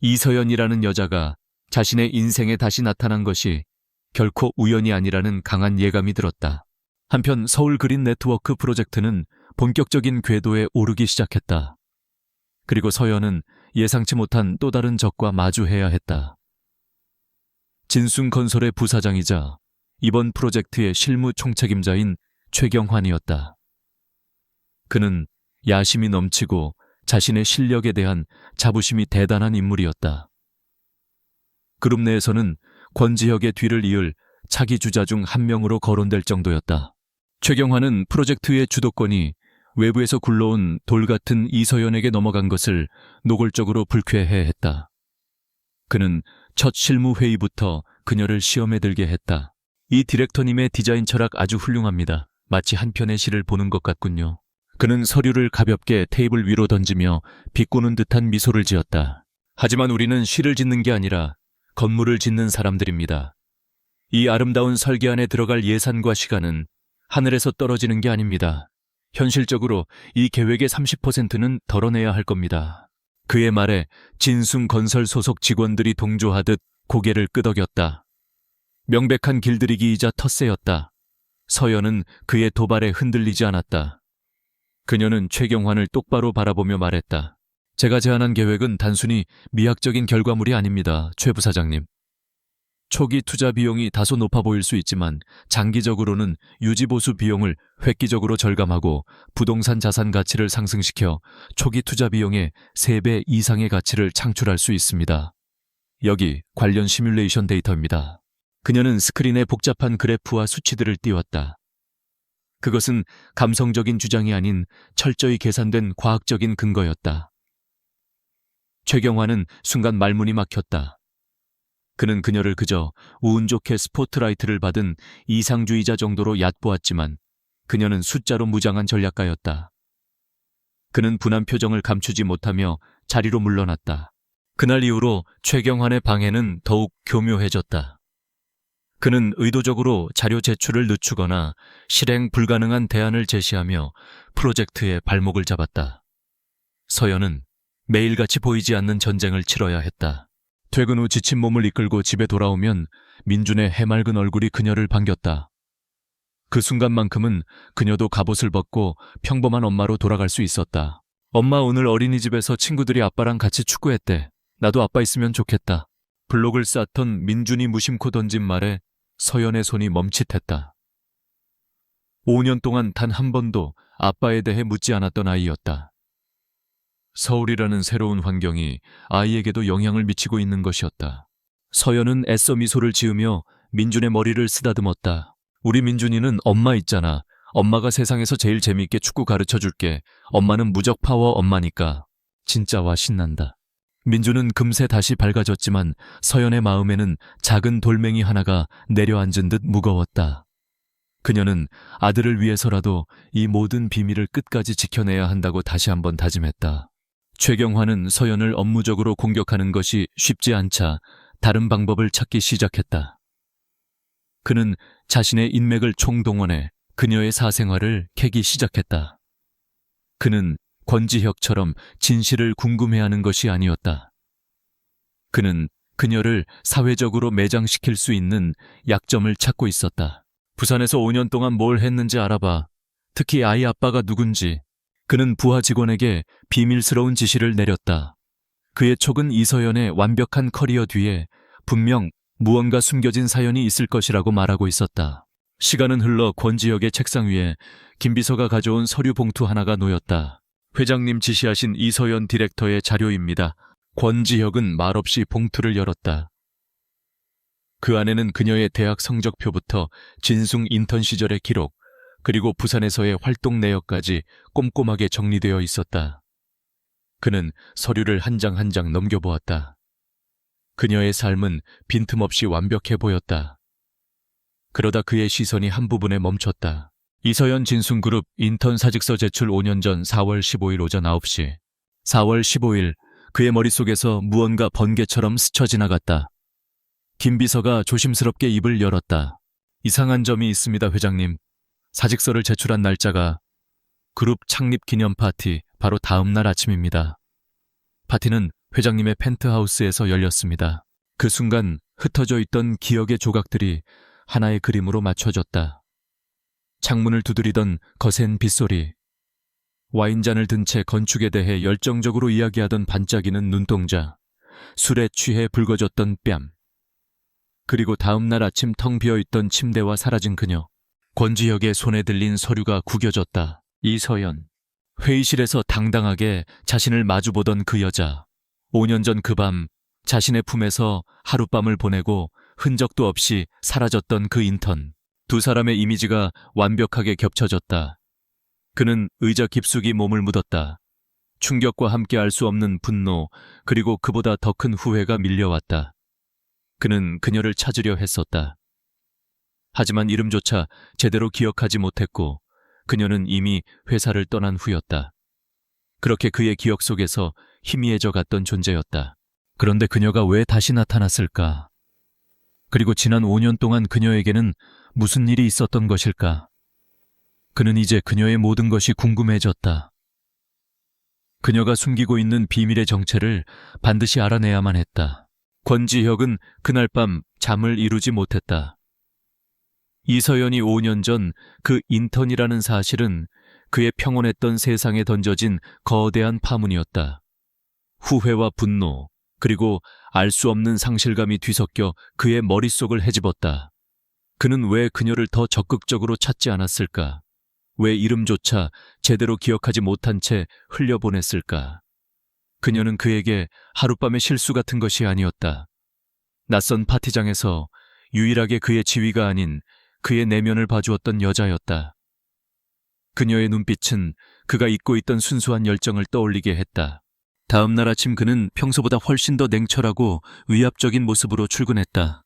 이서연이라는 여자가 자신의 인생에 다시 나타난 것이 결코 우연이 아니라는 강한 예감이 들었다. 한편 서울 그린 네트워크 프로젝트는 본격적인 궤도에 오르기 시작했다. 그리고 서연은 예상치 못한 또 다른 적과 마주해야 했다. 진순건설의 부사장이자 이번 프로젝트의 실무 총책임자인 최경환이었다. 그는 야심이 넘치고 자신의 실력에 대한 자부심이 대단한 인물이었다. 그룹 내에서는 권지혁의 뒤를 이을 차기 주자 중 한 명으로 거론될 정도였다. 최경환은 프로젝트의 주도권이 외부에서 굴러온 돌 같은 이서연에게 넘어간 것을 노골적으로 불쾌해했다. 그는 첫 실무 회의부터 그녀를 시험에 들게 했다. 이 디렉터님의 디자인 철학 아주 훌륭합니다. 마치 한 편의 시를 보는 것 같군요. 그는 서류를 가볍게 테이블 위로 던지며 비꼬는 듯한 미소를 지었다. 하지만 우리는 시를 짓는 게 아니라 건물을 짓는 사람들입니다. 이 아름다운 설계 안에 들어갈 예산과 시간은 하늘에서 떨어지는 게 아닙니다. 현실적으로 이 계획의 30%는 덜어내야 할 겁니다. 그의 말에 진순건설 소속 직원들이 동조하듯 고개를 끄덕였다. 명백한 길들이기이자 텃세였다. 서연은 그의 도발에 흔들리지 않았다. 그녀는 최경환을 똑바로 바라보며 말했다. 제가 제안한 계획은 단순히 미학적인 결과물이 아닙니다, 최 부사장님. 초기 투자 비용이 다소 높아 보일 수 있지만 장기적으로는 유지보수 비용을 획기적으로 절감하고 부동산 자산 가치를 상승시켜 초기 투자 비용의 3배 이상의 가치를 창출할 수 있습니다. 여기 관련 시뮬레이션 데이터입니다. 그녀는 스크린에 복잡한 그래프와 수치들을 띄웠다. 그것은 감성적인 주장이 아닌 철저히 계산된 과학적인 근거였다. 최경환은 순간 말문이 막혔다. 그는 그녀를 그저 운 좋게 스포트라이트를 받은 이상주의자 정도로 얕보았지만 그녀는 숫자로 무장한 전략가였다. 그는 분한 표정을 감추지 못하며 자리로 물러났다. 그날 이후로 최경환의 방해는 더욱 교묘해졌다. 그는 의도적으로 자료 제출을 늦추거나 실행 불가능한 대안을 제시하며 프로젝트에 발목을 잡았다. 서연은 매일같이 보이지 않는 전쟁을 치러야 했다. 퇴근 후 지친 몸을 이끌고 집에 돌아오면 민준의 해맑은 얼굴이 그녀를 반겼다. 그 순간만큼은 그녀도 갑옷을 벗고 평범한 엄마로 돌아갈 수 있었다. 엄마, 오늘 어린이집에서 친구들이 아빠랑 같이 축구했대. 나도 아빠 있으면 좋겠다. 블록을 쌓던 민준이 무심코 던진 말에 서연의 손이 멈칫했다. 5년 동안 단 한 번도 아빠에 대해 묻지 않았던 아이였다. 서울이라는 새로운 환경이 아이에게도 영향을 미치고 있는 것이었다. 서연은 애써 미소를 지으며 민준의 머리를 쓰다듬었다. 우리 민준이는 엄마 있잖아. 엄마가 세상에서 제일 재미있게 축구 가르쳐줄게. 엄마는 무적 파워 엄마니까. 진짜와 신난다. 민준은 금세 다시 밝아졌지만 서연의 마음에는 작은 돌멩이 하나가 내려앉은 듯 무거웠다. 그녀는 아들을 위해서라도 이 모든 비밀을 끝까지 지켜내야 한다고 다시 한번 다짐했다. 최경환은 서연을 업무적으로 공격하는 것이 쉽지 않자 다른 방법을 찾기 시작했다. 그는 자신의 인맥을 총동원해 그녀의 사생활을 캐기 시작했다. 그는 권지혁처럼 진실을 궁금해하는 것이 아니었다. 그는 그녀를 사회적으로 매장시킬 수 있는 약점을 찾고 있었다. 부산에서 5년 동안 뭘 했는지 알아봐. 특히 아이 아빠가 누군지. 그는 부하 직원에게 비밀스러운 지시를 내렸다. 그의 촉은 이서연의 완벽한 커리어 뒤에 분명 무언가 숨겨진 사연이 있을 것이라고 말하고 있었다. 시간은 흘러 권지혁의 책상 위에 김 비서가 가져온 서류 봉투 하나가 놓였다. 회장님 지시하신 이서연 디렉터의 자료입니다. 권지혁은 말없이 봉투를 열었다. 그 안에는 그녀의 대학 성적표부터 진숭 인턴 시절의 기록, 그리고 부산에서의 활동 내역까지 꼼꼼하게 정리되어 있었다. 그는 서류를 한 장 한 장 넘겨보았다. 그녀의 삶은 빈틈없이 완벽해 보였다. 그러다 그의 시선이 한 부분에 멈췄다. 이서연 진순그룹 인턴 사직서 제출 5년 전 4월 15일 오전 9시. 4월 15일 그의 머릿속에서 무언가 번개처럼 스쳐 지나갔다. 김 비서가 조심스럽게 입을 열었다. 이상한 점이 있습니다, 회장님. 사직서를 제출한 날짜가 그룹 창립 기념 파티 바로 다음 날 아침입니다. 파티는 회장님의 펜트하우스에서 열렸습니다. 그 순간 흩어져 있던 기억의 조각들이 하나의 그림으로 맞춰졌다. 창문을 두드리던 거센 빗소리, 와인잔을 든 채 건축에 대해 열정적으로 이야기하던 반짝이는 눈동자, 술에 취해 붉어졌던 뺨, 그리고 다음 날 아침 텅 비어있던 침대와 사라진 그녀. 권지혁의 손에 들린 서류가 구겨졌다. 이서연. 회의실에서 당당하게 자신을 마주보던 그 여자. 5년 전 그 밤 자신의 품에서 하룻밤을 보내고 흔적도 없이 사라졌던 그 인턴. 두 사람의 이미지가 완벽하게 겹쳐졌다. 그는 의자 깊숙이 몸을 묻었다. 충격과 함께 알 수 없는 분노, 그리고 그보다 더 큰 후회가 밀려왔다. 그는 그녀를 찾으려 했었다. 하지만 이름조차 제대로 기억하지 못했고 그녀는 이미 회사를 떠난 후였다. 그렇게 그의 기억 속에서 희미해져 갔던 존재였다. 그런데 그녀가 왜 다시 나타났을까? 그리고 지난 5년 동안 그녀에게는 무슨 일이 있었던 것일까? 그는 이제 그녀의 모든 것이 궁금해졌다. 그녀가 숨기고 있는 비밀의 정체를 반드시 알아내야만 했다. 권지혁은 그날 밤 잠을 이루지 못했다. 이서연이 5년 전 그 인턴이라는 사실은 그의 평온했던 세상에 던져진 거대한 파문이었다. 후회와 분노, 그리고 알 수 없는 상실감이 뒤섞여 그의 머릿속을 헤집었다. 그는 왜 그녀를 더 적극적으로 찾지 않았을까? 왜 이름조차 제대로 기억하지 못한 채 흘려보냈을까? 그녀는 그에게 하룻밤의 실수 같은 것이 아니었다. 낯선 파티장에서 유일하게 그의 지위가 아닌 그의 내면을 봐주었던 여자였다. 그녀의 눈빛은 그가 잊고 있던 순수한 열정을 떠올리게 했다. 다음 날 아침 그는 평소보다 훨씬 더 냉철하고 위압적인 모습으로 출근했다.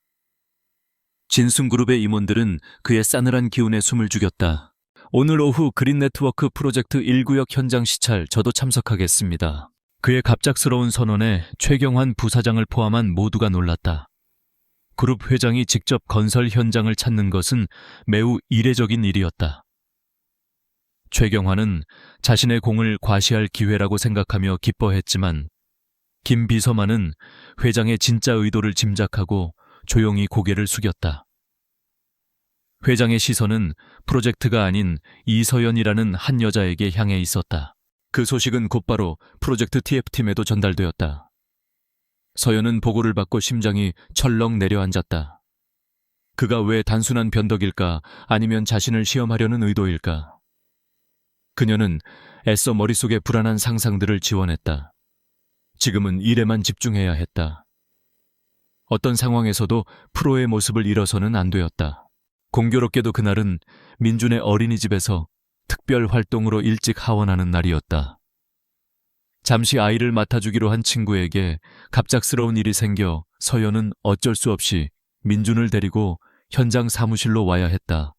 진순그룹의 임원들은 그의 싸늘한 기운에 숨을 죽였다. 오늘 오후 그린네트워크 프로젝트 1구역 현장 시찰 저도 참석하겠습니다. 그의 갑작스러운 선언에 최경환 부사장을 포함한 모두가 놀랐다. 그룹 회장이 직접 건설 현장을 찾는 것은 매우 이례적인 일이었다. 최경환은 자신의 공을 과시할 기회라고 생각하며 기뻐했지만 김 비서만은 회장의 진짜 의도를 짐작하고 조용히 고개를 숙였다. 회장의 시선은 프로젝트가 아닌 이서연이라는 한 여자에게 향해 있었다. 그 소식은 곧바로 프로젝트 TF팀에도 전달되었다. 서연은 보고를 받고 심장이 철렁 내려앉았다. 그가 왜 단순한 변덕일까, 아니면 자신을 시험하려는 의도일까? 그녀는 애써 머릿속의 불안한 상상들을 지원했다. 지금은 일에만 집중해야 했다. 어떤 상황에서도 프로의 모습을 잃어서는 안 되었다. 공교롭게도 그날은 민준의 어린이집에서 특별 활동으로 일찍 하원하는 날이었다. 잠시 아이를 맡아주기로 한 친구에게 갑작스러운 일이 생겨 서연은 어쩔 수 없이 민준을 데리고 현장 사무실로 와야 했다.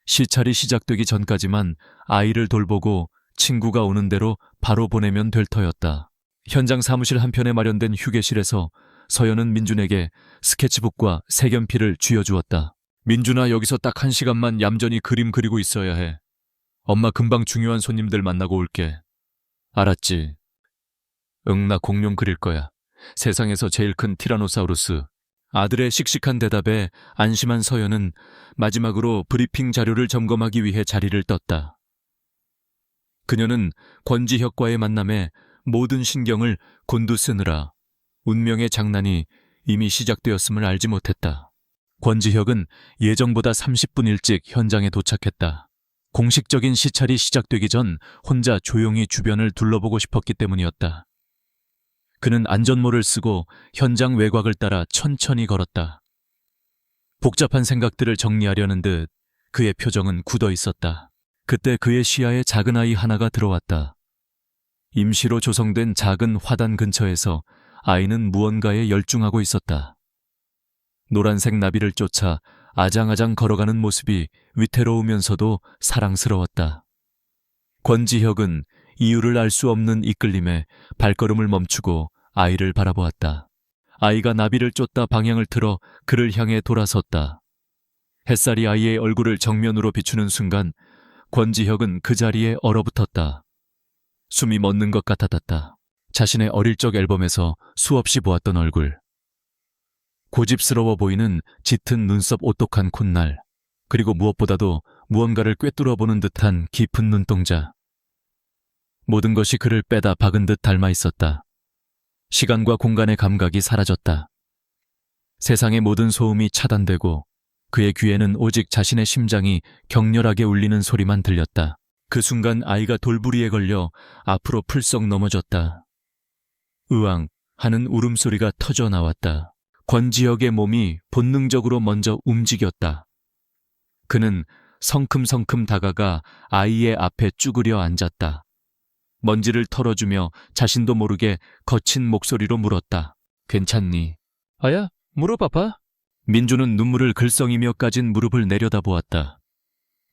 시찰이 시작되기 전까지만 아이를 돌보고 친구가 오는 대로 바로 보내면 될 터였다. 현장 사무실 한편에 마련된 휴게실에서 서연은 민준에게 스케치북과 색연필을 쥐어주었다. 민준아, 여기서 딱 1시간만 얌전히 그림 그리고 있어야 해. 엄마 금방 중요한 손님들 만나고 올게. 알았지? 응, 나 공룡 그릴 거야. 세상에서 제일 큰 티라노사우루스. 아들의 씩씩한 대답에 안심한 서연은 마지막으로 브리핑 자료를 점검하기 위해 자리를 떴다. 그녀는 권지혁과의 만남에 모든 신경을 곤두쓰느라 운명의 장난이 이미 시작되었음을 알지 못했다. 권지혁은 예정보다 30분 일찍 현장에 도착했다. 공식적인 시찰이 시작되기 전 혼자 조용히 주변을 둘러보고 싶었기 때문이었다. 그는 안전모를 쓰고 현장 외곽을 따라 천천히 걸었다. 복잡한 생각들을 정리하려는 듯 그의 표정은 굳어 있었다. 그때 그의 시야에 작은 아이 하나가 들어왔다. 임시로 조성된 작은 화단 근처에서 아이는 무언가에 열중하고 있었다. 노란색 나비를 쫓아 아장아장 걸어가는 모습이 위태로우면서도 사랑스러웠다. 권지혁은 이유를 알 수 없는 이끌림에 발걸음을 멈추고 아이를 바라보았다. 아이가 나비를 쫓다 방향을 틀어 그를 향해 돌아섰다. 햇살이 아이의 얼굴을 정면으로 비추는 순간 권지혁은 그 자리에 얼어붙었다. 숨이 멎는 것 같았다. 자신의 어릴 적 앨범에서 수없이 보았던 얼굴. 고집스러워 보이는 짙은 눈썹 오똑한 콧날, 그리고 무엇보다도 무언가를 꿰뚫어보는 듯한 깊은 눈동자. 모든 것이 그를 빼다 박은 듯 닮아 있었다. 시간과 공간의 감각이 사라졌다. 세상의 모든 소음이 차단되고 그의 귀에는 오직 자신의 심장이 격렬하게 울리는 소리만 들렸다. 그 순간 아이가 돌부리에 걸려 앞으로 풀썩 넘어졌다. 으앙 하는 울음소리가 터져 나왔다. 권지혁의 몸이 본능적으로 먼저 움직였다. 그는 성큼성큼 다가가 아이의 앞에 쭈그려 앉았다. 먼지를 털어주며 자신도 모르게 거친 목소리로 물었다. 괜찮니? 아야, 무릎 아파? 민주는 눈물을 글썽이며 까진 무릎을 내려다보았다.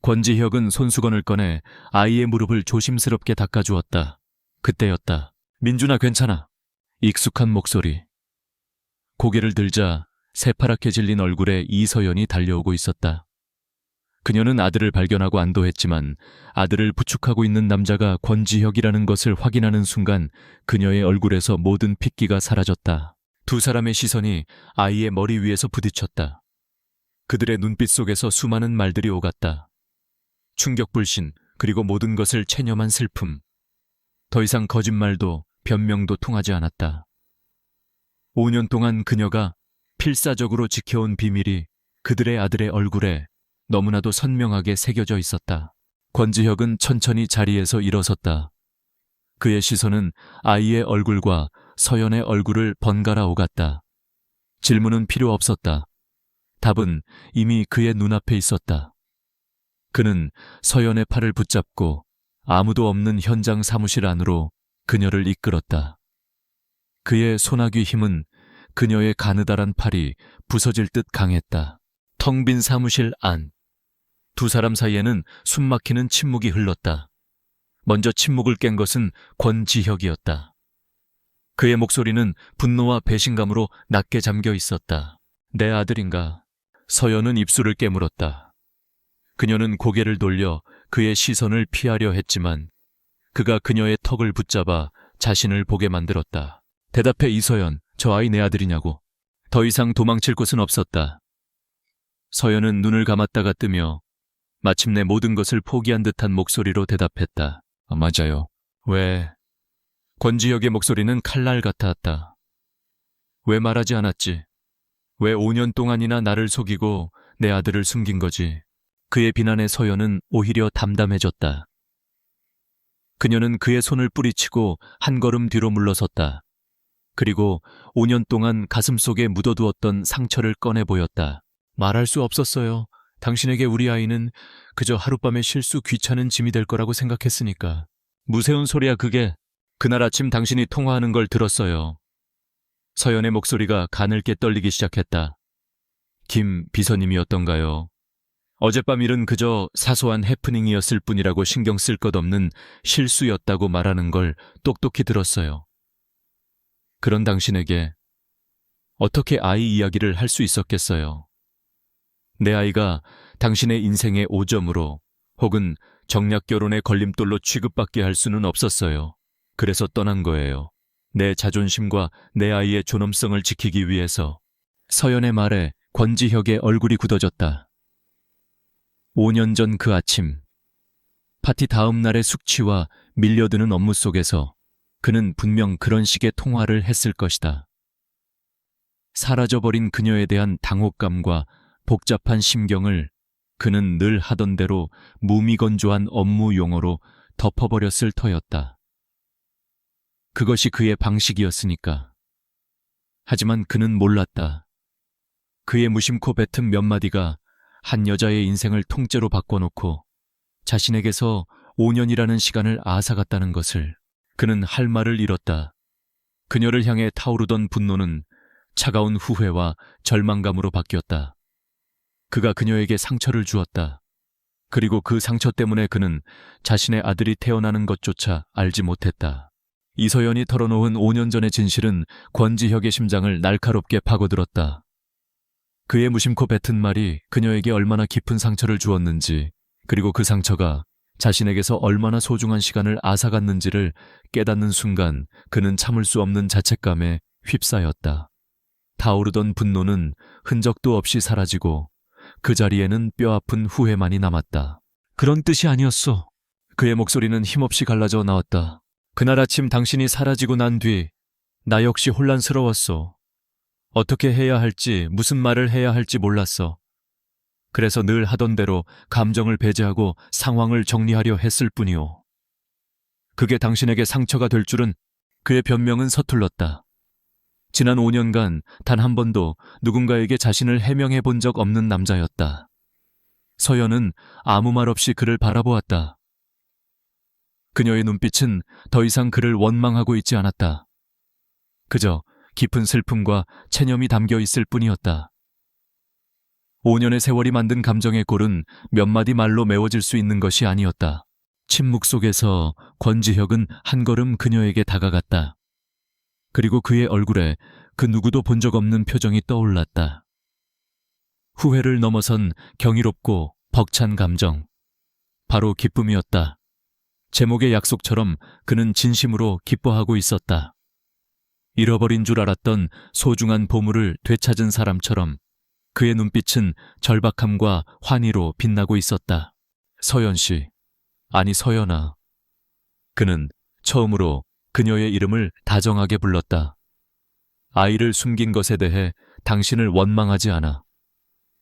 권지혁은 손수건을 꺼내 아이의 무릎을 조심스럽게 닦아주었다. 그때였다. 민준아 괜찮아. 익숙한 목소리. 고개를 들자 새파랗게 질린 얼굴에 이서연이 달려오고 있었다. 그녀는 아들을 발견하고 안도했지만 아들을 부축하고 있는 남자가 권지혁이라는 것을 확인하는 순간 그녀의 얼굴에서 모든 핏기가 사라졌다. 두 사람의 시선이 아이의 머리 위에서 부딪혔다. 그들의 눈빛 속에서 수많은 말들이 오갔다. 충격불신, 그리고 모든 것을 체념한 슬픔. 더 이상 거짓말도 변명도 통하지 않았다. 5년 동안 그녀가 필사적으로 지켜온 비밀이 그들의 아들의 얼굴에 너무나도 선명하게 새겨져 있었다. 권지혁은 천천히 자리에서 일어섰다. 그의 시선은 아이의 얼굴과 서연의 얼굴을 번갈아 오갔다. 질문은 필요 없었다. 답은 이미 그의 눈앞에 있었다. 그는 서연의 팔을 붙잡고 아무도 없는 현장 사무실 안으로 그녀를 이끌었다. 그의 소나귀 힘은 그녀의 가느다란 팔이 부서질 듯 강했다. 텅 빈 사무실 안. 두 사람 사이에는 숨막히는 침묵이 흘렀다. 먼저 침묵을 깬 것은 권지혁이었다. 그의 목소리는 분노와 배신감으로 낮게 잠겨 있었다. 내 아들인가? 서연은 입술을 깨물었다. 그녀는 고개를 돌려 그의 시선을 피하려 했지만 그가 그녀의 턱을 붙잡아 자신을 보게 만들었다. 대답해 이서연, 저 아이 내 아들이냐고. 더 이상 도망칠 곳은 없었다. 서연은 눈을 감았다가 뜨며 마침내 모든 것을 포기한 듯한 목소리로 대답했다. 맞아요. 왜? 권지혁의 목소리는 칼날 같았다. 왜 말하지 않았지? 왜 5년 동안이나 나를 속이고 내 아들을 숨긴 거지? 그의 비난에 서연은 오히려 담담해졌다. 그녀는 그의 손을 뿌리치고 한 걸음 뒤로 물러섰다. 그리고 5년 동안 가슴속에 묻어두었던 상처를 꺼내 보였다. 말할 수 없었어요. 당신에게 우리 아이는 그저 하룻밤의 실수 귀찮은 짐이 될 거라고 생각했으니까. 무세운 소리야 그게. 그날 아침 당신이 통화하는 걸 들었어요. 서연의 목소리가 가늘게 떨리기 시작했다. 김 비서님이었던가요? 어젯밤 일은 그저 사소한 해프닝이었을 뿐이라고 신경 쓸 것 없는 실수였다고 말하는 걸 똑똑히 들었어요. 그런 당신에게 어떻게 아이 이야기를 할 수 있었겠어요? 내 아이가 당신의 인생의 오점으로 혹은 정략 결혼의 걸림돌로 취급받게 할 수는 없었어요. 그래서 떠난 거예요. 내 자존심과 내 아이의 존엄성을 지키기 위해서. 서연의 말에 권지혁의 얼굴이 굳어졌다. 5년 전 그 아침, 파티 다음 날의 숙취와 밀려드는 업무 속에서 그는 분명 그런 식의 통화를 했을 것이다. 사라져버린 그녀에 대한 당혹감과 복잡한 심경을 그는 늘 하던 대로 무미건조한 업무 용어로 덮어버렸을 터였다. 그것이 그의 방식이었으니까. 하지만 그는 몰랐다. 그의 무심코 뱉은 몇 마디가 한 여자의 인생을 통째로 바꿔놓고 자신에게서 5년이라는 시간을 앗아갔다는 것을. 그는 할 말을 잃었다. 그녀를 향해 타오르던 분노는 차가운 후회와 절망감으로 바뀌었다. 그가 그녀에게 상처를 주었다. 그리고 그 상처 때문에 그는 자신의 아들이 태어나는 것조차 알지 못했다. 이서연이 털어놓은 5년 전의 진실은 권지혁의 심장을 날카롭게 파고들었다. 그의 무심코 뱉은 말이 그녀에게 얼마나 깊은 상처를 주었는지, 그리고 그 상처가 자신에게서 얼마나 소중한 시간을 앗아갔는지를 깨닫는 순간 그는 참을 수 없는 자책감에 휩싸였다. 타오르던 분노는 흔적도 없이 사라지고 그 자리에는 뼈아픈 후회만이 남았다. 그런 뜻이 아니었어. 그의 목소리는 힘없이 갈라져 나왔다. 그날 아침 당신이 사라지고 난 뒤 나 역시 혼란스러웠어. 어떻게 해야 할지, 무슨 말을 해야 할지 몰랐어. 그래서 늘 하던 대로 감정을 배제하고 상황을 정리하려 했을 뿐이오. 그게 당신에게 상처가 될 줄은. 그의 변명은 서툴렀다. 지난 5년간 단 한 번도 누군가에게 자신을 해명해 본 적 없는 남자였다. 서연은 아무 말 없이 그를 바라보았다. 그녀의 눈빛은 더 이상 그를 원망하고 있지 않았다. 그저 깊은 슬픔과 체념이 담겨 있을 뿐이었다. 5년의 세월이 만든 감정의 골은 몇 마디 말로 메워질 수 있는 것이 아니었다. 침묵 속에서 권지혁은 한 걸음 그녀에게 다가갔다. 그리고 그의 얼굴에 그 누구도 본 적 없는 표정이 떠올랐다. 후회를 넘어선 경이롭고 벅찬 감정. 바로 기쁨이었다. 제목의 약속처럼 그는 진심으로 기뻐하고 있었다. 잃어버린 줄 알았던 소중한 보물을 되찾은 사람처럼 그의 눈빛은 절박함과 환희로 빛나고 있었다. 서연 씨, 아니 서연아. 그는 처음으로 그녀의 이름을 다정하게 불렀다. 아이를 숨긴 것에 대해 당신을 원망하지 않아.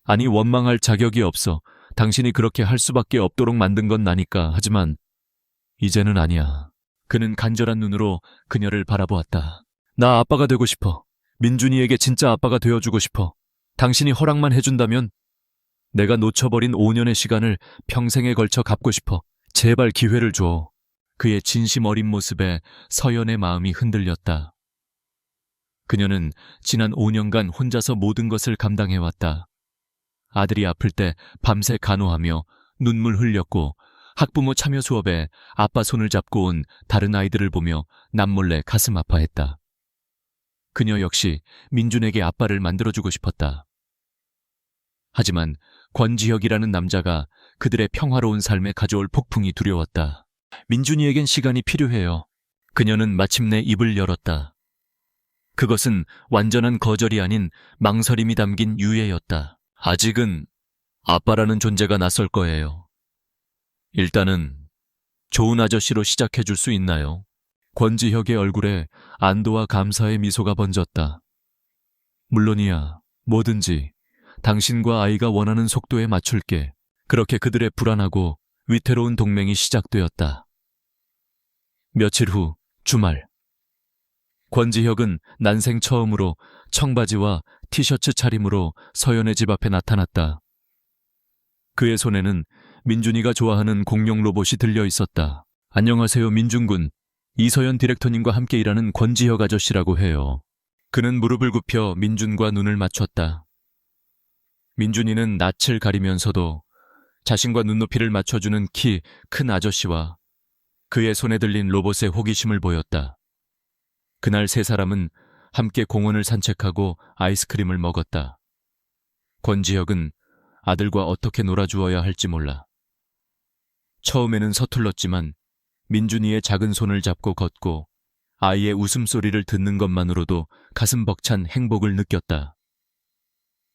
아니, 원망할 자격이 없어. 당신이 그렇게 할 수밖에 없도록 만든 건 나니까. 하지만 이제는 아니야. 그는 간절한 눈으로 그녀를 바라보았다. 나 아빠가 되고 싶어. 민준이에게 진짜 아빠가 되어주고 싶어. 당신이 허락만 해준다면 내가 놓쳐버린 5년의 시간을 평생에 걸쳐 갚고 싶어. 제발 기회를 줘. 그의 진심 어린 모습에 서연의 마음이 흔들렸다. 그녀는 지난 5년간 혼자서 모든 것을 감당해왔다. 아들이 아플 때 밤새 간호하며 눈물 흘렸고, 학부모 참여 수업에 아빠 손을 잡고 온 다른 아이들을 보며 남몰래 가슴 아파했다. 그녀 역시 민준에게 아빠를 만들어주고 싶었다. 하지만 권지혁이라는 남자가 그들의 평화로운 삶에 가져올 폭풍이 두려웠다. 민준이에겐 시간이 필요해요. 그녀는 마침내 입을 열었다. 그것은 완전한 거절이 아닌 망설임이 담긴 유예였다. 아직은 아빠라는 존재가 낯설 거예요. 일단은 좋은 아저씨로 시작해줄 수 있나요? 권지혁의 얼굴에 안도와 감사의 미소가 번졌다. 물론이야, 뭐든지 당신과 아이가 원하는 속도에 맞출게. 그렇게 그들의 불안하고 위태로운 동맹이 시작되었다. 며칠 후 주말. 권지혁은 난생 처음으로 청바지와 티셔츠 차림으로 서연의 집 앞에 나타났다. 그의 손에는 민준이가 좋아하는 공룡 로봇이 들려 있었다. 안녕하세요, 민준군. 이서연 디렉터님과 함께 일하는 권지혁 아저씨라고 해요. 그는 무릎을 굽혀 민준과 눈을 맞췄다. 민준이는 낯을 가리면서도 자신과 눈높이를 맞춰주는 키 큰 아저씨와 그의 손에 들린 로봇의 호기심을 보였다. 그날 세 사람은 함께 공원을 산책하고 아이스크림을 먹었다. 권지혁은 아들과 어떻게 놀아주어야 할지 몰라. 처음에는 서툴렀지만 민준이의 작은 손을 잡고 걷고 아이의 웃음소리를 듣는 것만으로도 가슴 벅찬 행복을 느꼈다.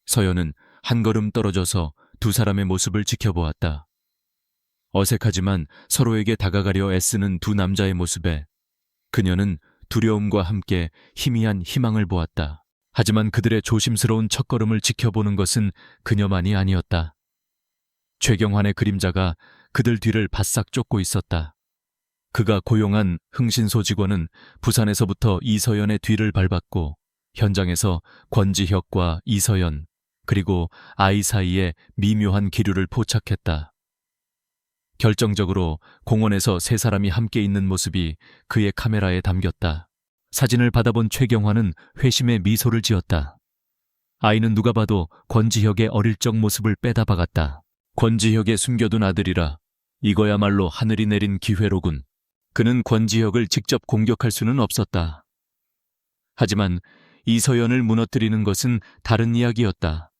서연은 한 걸음 떨어져서 두 사람의 모습을 지켜보았다. 어색하지만 서로에게 다가가려 애쓰는 두 남자의 모습에 그녀는 두려움과 함께 희미한 희망을 보았다. 하지만 그들의 조심스러운 첫걸음을 지켜보는 것은 그녀만이 아니었다. 최경환의 그림자가 그들 뒤를 바싹 쫓고 있었다. 그가 고용한 흥신소 직원은 부산에서부터 이서연의 뒤를 밟았고 현장에서 권지혁과 이서연 그리고 아이 사이에 미묘한 기류를 포착했다. 결정적으로 공원에서 세 사람이 함께 있는 모습이 그의 카메라에 담겼다. 사진을 받아본 최경환은 회심의 미소를 지었다. 아이는 누가 봐도 권지혁의 어릴 적 모습을 빼다 박았다. 권지혁의 숨겨둔 아들이라 이거야말로 하늘이 내린 기회로군. 그는 권지혁을 직접 공격할 수는 없었다. 하지만 이서연을 무너뜨리는 것은 다른 이야기였다.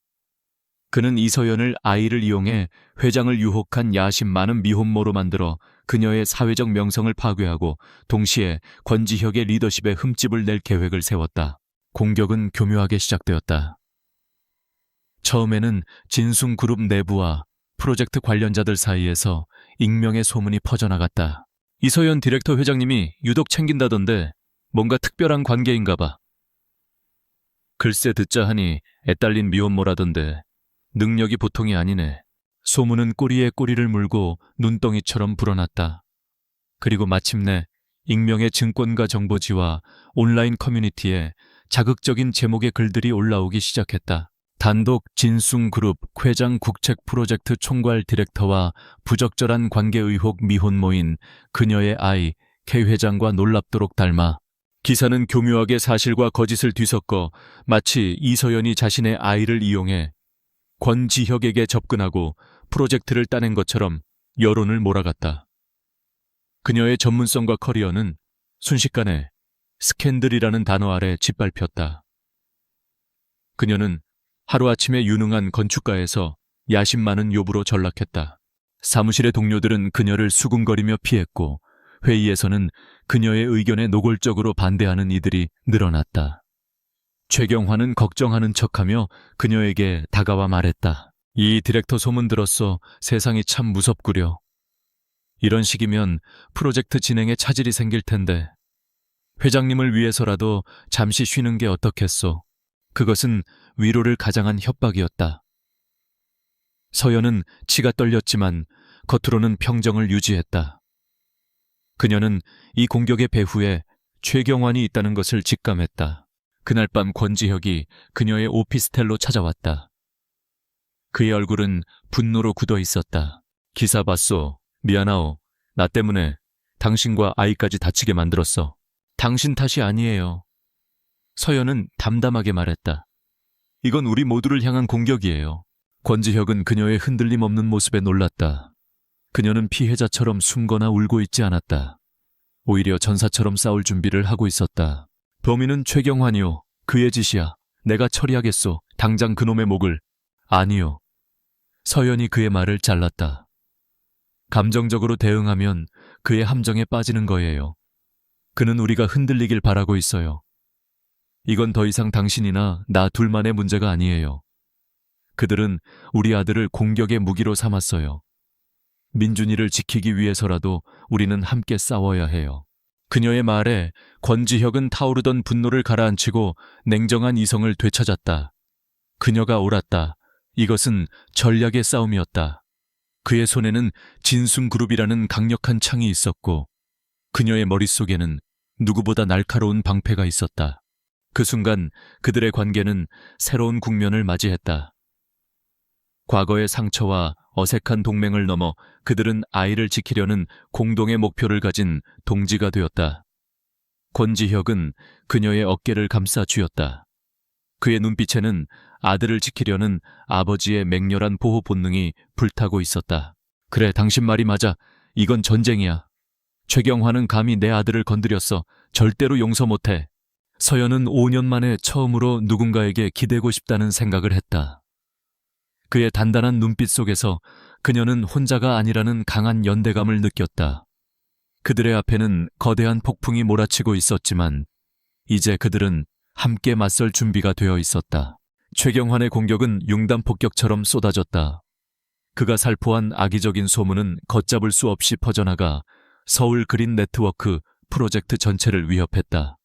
그는 이서연을 아이를 이용해 회장을 유혹한 야심 많은 미혼모로 만들어 그녀의 사회적 명성을 파괴하고 동시에 권지혁의 리더십에 흠집을 낼 계획을 세웠다. 공격은 교묘하게 시작되었다. 처음에는 진숭그룹 내부와 프로젝트 관련자들 사이에서 익명의 소문이 퍼져나갔다. 이서연 디렉터 회장님이 유독 챙긴다던데 뭔가 특별한 관계인가 봐. 글쎄 듣자 하니 애딸린 미혼모라던데 능력이 보통이 아니네. 소문은 꼬리에 꼬리를 물고 눈덩이처럼 불어났다. 그리고 마침내 익명의 증권가 정보지와 온라인 커뮤니티에 자극적인 제목의 글들이 올라오기 시작했다. 단독 진숭그룹 회장 국책 프로젝트 총괄 디렉터와 부적절한 관계 의혹 미혼모인 그녀의 아이 K 회장과 놀랍도록 닮아. 기사는 교묘하게 사실과 거짓을 뒤섞어 마치 이서연이 자신의 아이를 이용해 권지혁에게 접근하고 프로젝트를 따낸 것처럼 여론을 몰아갔다. 그녀의 전문성과 커리어는 순식간에 스캔들이라는 단어 아래 짓밟혔다. 그녀는 하루아침에 유능한 건축가에서 야심 많은 요부로 전락했다. 사무실의 동료들은 그녀를 수군거리며 피했고 회의에서는 그녀의 의견에 노골적으로 반대하는 이들이 늘어났다. 최경환은 걱정하는 척하며 그녀에게 다가와 말했다. 이 디렉터 소문 들었어. 세상이 참 무섭구려. 이런 식이면 프로젝트 진행에 차질이 생길 텐데 회장님을 위해서라도 잠시 쉬는 게 어떻겠소. 그것은 위로를 가장한 협박이었다. 서연은 치가 떨렸지만 겉으로는 평정을 유지했다. 그녀는 이 공격의 배후에 최경환이 있다는 것을 직감했다. 그날 밤 권지혁이 그녀의 오피스텔로 찾아왔다. 그의 얼굴은 분노로 굳어 있었다. 기사 봤소. 미안하오. 나 때문에 당신과 아이까지 다치게 만들었어. 당신 탓이 아니에요. 서연은 담담하게 말했다. 이건 우리 모두를 향한 공격이에요. 권지혁은 그녀의 흔들림 없는 모습에 놀랐다. 그녀는 피해자처럼 숨거나 울고 있지 않았다. 오히려 전사처럼 싸울 준비를 하고 있었다. 범인은 최경환이요. 그의 짓이야. 내가 처리하겠소. 당장 그놈의 목을. 아니요. 서연이 그의 말을 잘랐다. 감정적으로 대응하면 그의 함정에 빠지는 거예요. 그는 우리가 흔들리길 바라고 있어요. 이건 더 이상 당신이나 나 둘만의 문제가 아니에요. 그들은 우리 아들을 공격의 무기로 삼았어요. 민준이를 지키기 위해서라도 우리는 함께 싸워야 해요. 그녀의 말에 권지혁은 타오르던 분노를 가라앉히고 냉정한 이성을 되찾았다. 그녀가 옳았다. 이것은 전략의 싸움이었다. 그의 손에는 진숭그룹이라는 강력한 창이 있었고 그녀의 머릿속에는 누구보다 날카로운 방패가 있었다. 그 순간 그들의 관계는 새로운 국면을 맞이했다. 과거의 상처와 어색한 동맹을 넘어 그들은 아이를 지키려는 공동의 목표를 가진 동지가 되었다. 권지혁은 그녀의 어깨를 감싸 쥐었다. 그의 눈빛에는 아들을 지키려는 아버지의 맹렬한 보호 본능이 불타고 있었다. 그래, 당신 말이 맞아. 이건 전쟁이야. 최경환은 감히 내 아들을 건드렸어. 절대로 용서 못해. 서연은 5년 만에 처음으로 누군가에게 기대고 싶다는 생각을 했다. 그의 단단한 눈빛 속에서 그녀는 혼자가 아니라는 강한 연대감을 느꼈다. 그들의 앞에는 거대한 폭풍이 몰아치고 있었지만 이제 그들은 함께 맞설 준비가 되어 있었다. 최경환의 공격은 융단 폭격처럼 쏟아졌다. 그가 살포한 악의적인 소문은 걷잡을 수 없이 퍼져나가 서울 그린 네트워크 프로젝트 전체를 위협했다.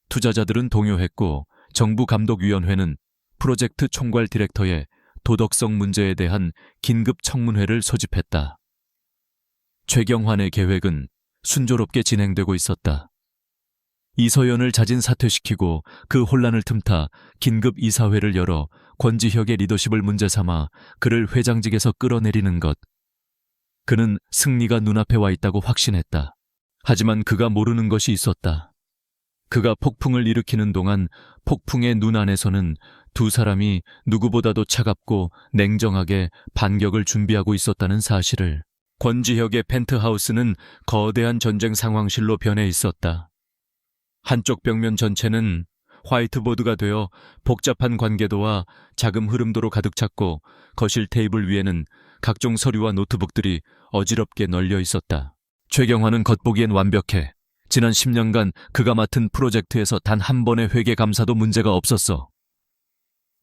투자자들은 동요했고 정부감독위원회는 프로젝트 총괄 디렉터의 도덕성 문제에 대한 긴급 청문회를 소집했다. 최경환의 계획은 순조롭게 진행되고 있었다. 이서연을 자진 사퇴시키고 그 혼란을 틈타 긴급 이사회를 열어 권지혁의 리더십을 문제 삼아 그를 회장직에서 끌어내리는 것. 그는 승리가 눈앞에 와 있다고 확신했다. 하지만 그가 모르는 것이 있었다. 그가 폭풍을 일으키는 동안 폭풍의 눈 안에서는 두 사람이 누구보다도 차갑고 냉정하게 반격을 준비하고 있었다는 사실을. 권지혁의 펜트하우스는 거대한 전쟁 상황실로 변해 있었다. 한쪽 벽면 전체는 화이트보드가 되어 복잡한 관계도와 자금 흐름도로 가득 찼고 거실 테이블 위에는 각종 서류와 노트북들이 어지럽게 널려 있었다. 최경환은 겉보기엔 완벽해. 지난 10년간 그가 맡은 프로젝트에서 단 한 번의 회계 감사도 문제가 없었어.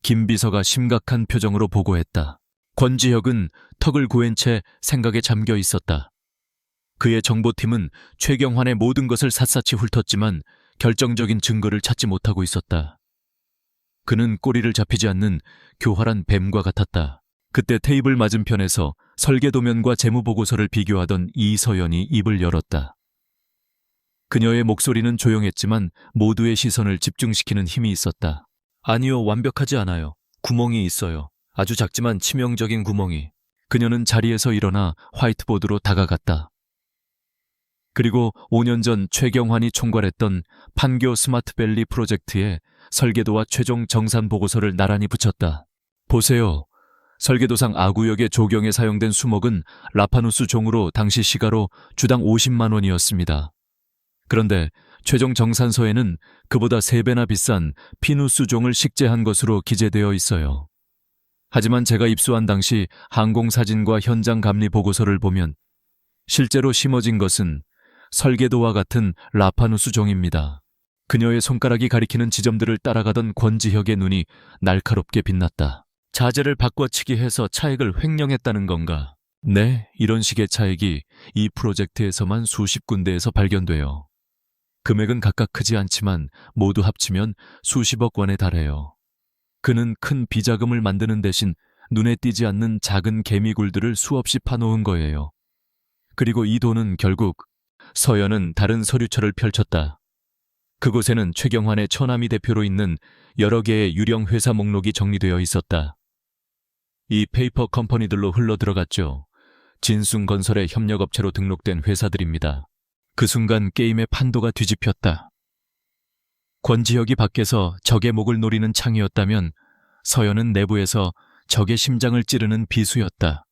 김 비서가 심각한 표정으로 보고했다. 권지혁은 턱을 고인 채 생각에 잠겨 있었다. 그의 정보팀은 최경환의 모든 것을 샅샅이 훑었지만 결정적인 증거를 찾지 못하고 있었다. 그는 꼬리를 잡히지 않는 교활한 뱀과 같았다. 그때 테이블 맞은편에서 설계도면과 재무보고서를 비교하던 이서연이 입을 열었다. 그녀의 목소리는 조용했지만 모두의 시선을 집중시키는 힘이 있었다. 아니요, 완벽하지 않아요. 구멍이 있어요. 아주 작지만 치명적인 구멍이. 그녀는 자리에서 일어나 화이트보드로 다가갔다. 그리고 5년 전 최경환이 총괄했던 판교 스마트밸리 프로젝트의 설계도와 최종 정산 보고서를 나란히 붙였다. 보세요. 설계도상 아구역의 조경에 사용된 수목은 라파누스 종으로 당시 시가로 주당 50만 원이었습니다. 그런데 최종 정산서에는 그보다 3배나 비싼 피누스 종을 식재한 것으로 기재되어 있어요. 하지만 제가 입수한 당시 항공사진과 현장 감리 보고서를 보면 실제로 심어진 것은 설계도와 같은 라파누스 종입니다. 그녀의 손가락이 가리키는 지점들을 따라가던 권지혁의 눈이 날카롭게 빛났다. 자재를 바꿔치기 해서 차액을 횡령했다는 건가? 네, 이런 식의 차액이 이 프로젝트에서만 수십 군데에서 발견돼요. 금액은 각각 크지 않지만 모두 합치면 수십억 원에 달해요. 그는 큰 비자금을 만드는 대신 눈에 띄지 않는 작은 개미굴들을 수없이 파놓은 거예요. 그리고 이 돈은 결국. 서연은 다른 서류처를 펼쳤다. 그곳에는 최경환의 처남이 대표로 있는 여러 개의 유령 회사 목록이 정리되어 있었다. 이 페이퍼 컴퍼니들로 흘러들어갔죠. 진숭건설의 협력업체로 등록된 회사들입니다. 그 순간 게임의 판도가 뒤집혔다. 권지혁이 밖에서 적의 목을 노리는 창이었다면 서연은 내부에서 적의 심장을 찌르는 비수였다.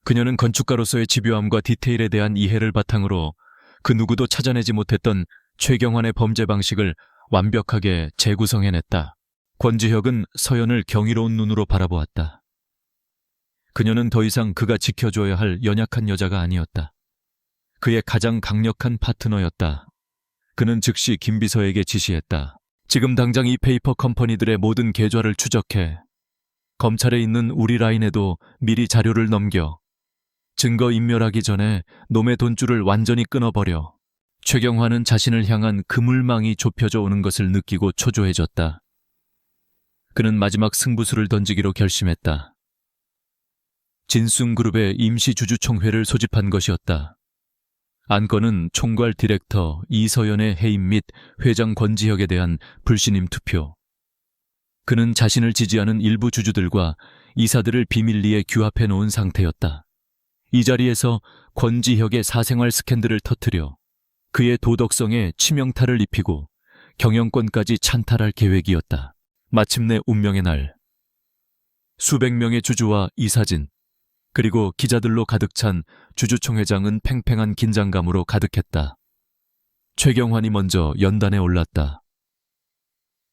그녀는 건축가로서의 집요함과 디테일에 대한 이해를 바탕으로 그 누구도 찾아내지 못했던 최경환의 범죄 방식을 완벽하게 재구성해냈다. 권지혁은 서연을 경이로운 눈으로 바라보았다. 그녀는 더 이상 그가 지켜줘야 할 연약한 여자가 아니었다. 그의 가장 강력한 파트너였다. 그는 즉시 김 비서에게 지시했다. 지금 당장 이 페이퍼 컴퍼니들의 모든 계좌를 추적해. 검찰에 있는 우리 라인에도 미리 자료를 넘겨. 증거 인멸하기 전에 놈의 돈줄을 완전히 끊어버려. 최경환은 자신을 향한 그물망이 좁혀져 오는 것을 느끼고 초조해졌다. 그는 마지막 승부수를 던지기로 결심했다. 진숭그룹의 임시주주총회를 소집한 것이었다. 안건은 총괄 디렉터 이서연의 해임 및 회장 권지혁에 대한 불신임 투표. 그는 자신을 지지하는 일부 주주들과 이사들을 비밀리에 규합해 놓은 상태였다. 이 자리에서 권지혁의 사생활 스캔들을 터뜨려 그의 도덕성에 치명타를 입히고 경영권까지 찬탈할 계획이었다. 마침내 운명의 날. 수백 명의 주주와 이사진, 그리고 기자들로 가득 찬 주주총회장은 팽팽한 긴장감으로 가득했다. 최경환이 먼저 연단에 올랐다.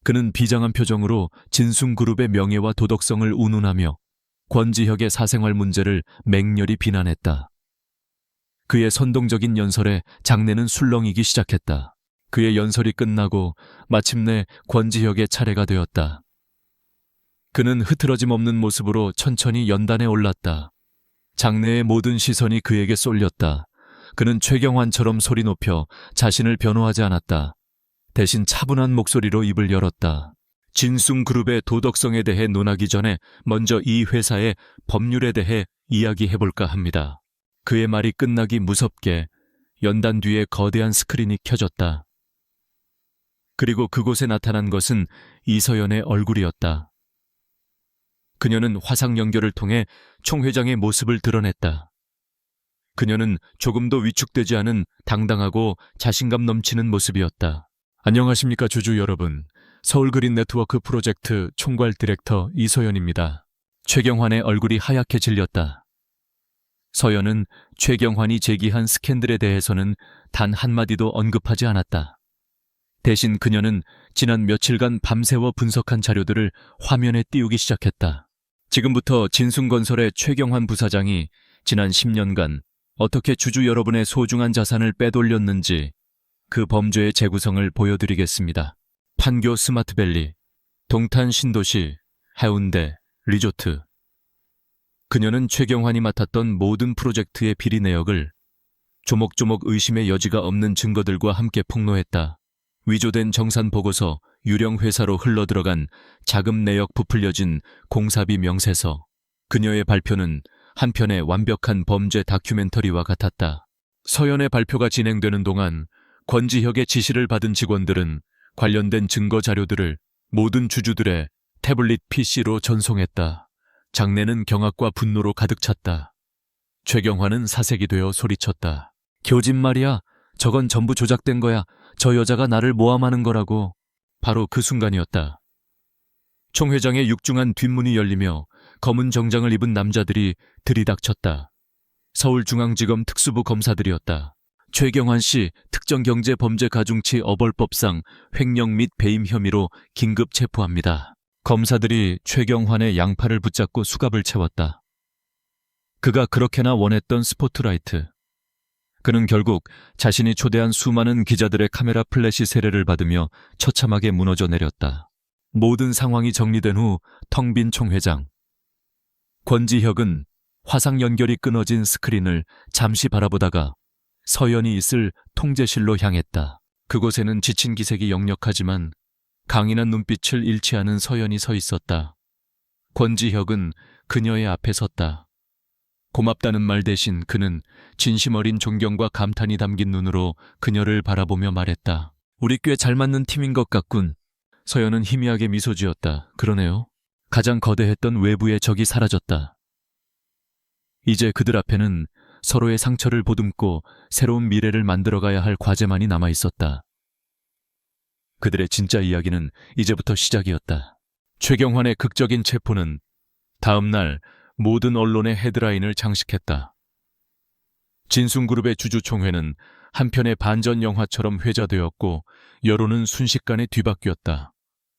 그는 비장한 표정으로 진숭그룹의 명예와 도덕성을 운운하며 권지혁의 사생활 문제를 맹렬히 비난했다. 그의 선동적인 연설에 장내는 술렁이기 시작했다. 그의 연설이 끝나고 마침내 권지혁의 차례가 되었다. 그는 흐트러짐 없는 모습으로 천천히 연단에 올랐다. 장내의 모든 시선이 그에게 쏠렸다. 그는 최경환처럼 소리 높여 자신을 변호하지 않았다. 대신 차분한 목소리로 입을 열었다. 진숭그룹의 도덕성에 대해 논하기 전에 먼저 이 회사의 법률에 대해 이야기해볼까 합니다. 그의 말이 끝나기 무섭게 연단 뒤에 거대한 스크린이 켜졌다. 그리고 그곳에 나타난 것은 이서연의 얼굴이었다. 그녀는 화상 연결을 통해 총 회장의 모습을 드러냈다. 그녀는 조금도 위축되지 않은 당당하고 자신감 넘치는 모습이었다. 안녕하십니까 주주 여러분. 서울그린 네트워크 프로젝트 총괄 디렉터 이서연입니다. 최경환의 얼굴이 하얗게 질렸다. 서연은 최경환이 제기한 스캔들에 대해서는 단 한마디도 언급하지 않았다. 대신 그녀는 지난 며칠간 밤새워 분석한 자료들을 화면에 띄우기 시작했다. 지금부터 진순건설의 최경환 부사장이 지난 10년간 어떻게 주주 여러분의 소중한 자산을 빼돌렸는지 그 범죄의 재구성을 보여드리겠습니다. 판교 스마트밸리, 동탄 신도시, 해운대, 리조트. 그녀는 최경환이 맡았던 모든 프로젝트의 비리 내역을 조목조목 의심의 여지가 없는 증거들과 함께 폭로했다. 위조된 정산 보고서, 유령 회사로 흘러들어간 자금 내역 부풀려진 공사비 명세서. 그녀의 발표는 한편의 완벽한 범죄 다큐멘터리와 같았다. 서연의 발표가 진행되는 동안 권지혁의 지시를 받은 직원들은 관련된 증거 자료들을 모든 주주들의 태블릿 PC로 전송했다. 장내는 경악과 분노로 가득 찼다. 최경환은 사색이 되어 소리쳤다. 거짓말이야. 저건 전부 조작된 거야. 저 여자가 나를 모함하는 거라고. 바로 그 순간이었다. 총 회장의 육중한 뒷문이 열리며 검은 정장을 입은 남자들이 들이닥쳤다. 서울중앙지검 특수부 검사들이었다. 최경환 씨 특정경제범죄가중치 어벌법상 횡령 및 배임 혐의로 긴급 체포합니다. 검사들이 최경환의 양팔을 붙잡고 수갑을 채웠다. 그가 그렇게나 원했던 스포트라이트. 그는 결국 자신이 초대한 수많은 기자들의 카메라 플래시 세례를 받으며 처참하게 무너져 내렸다. 모든 상황이 정리된 후 텅 빈 총회장. 권지혁은 화상 연결이 끊어진 스크린을 잠시 바라보다가 서연이 있을 통제실로 향했다. 그곳에는 지친 기색이 역력하지만 강인한 눈빛을 잃지 않은 서연이 서 있었다. 권지혁은 그녀의 앞에 섰다. 고맙다는 말 대신 그는 진심 어린 존경과 감탄이 담긴 눈으로 그녀를 바라보며 말했다. 우리 꽤 잘 맞는 팀인 것 같군. 서연은 희미하게 미소 지었다. 그러네요. 가장 거대했던 외부의 적이 사라졌다. 이제 그들 앞에는 서로의 상처를 보듬고 새로운 미래를 만들어가야 할 과제만이 남아 있었다. 그들의 진짜 이야기는 이제부터 시작이었다. 최경환의 극적인 체포는 다음 날 모든 언론의 헤드라인을 장식했다. 진순그룹의 주주총회는 한편의 반전 영화처럼 회자되었고 여론은 순식간에 뒤바뀌었다.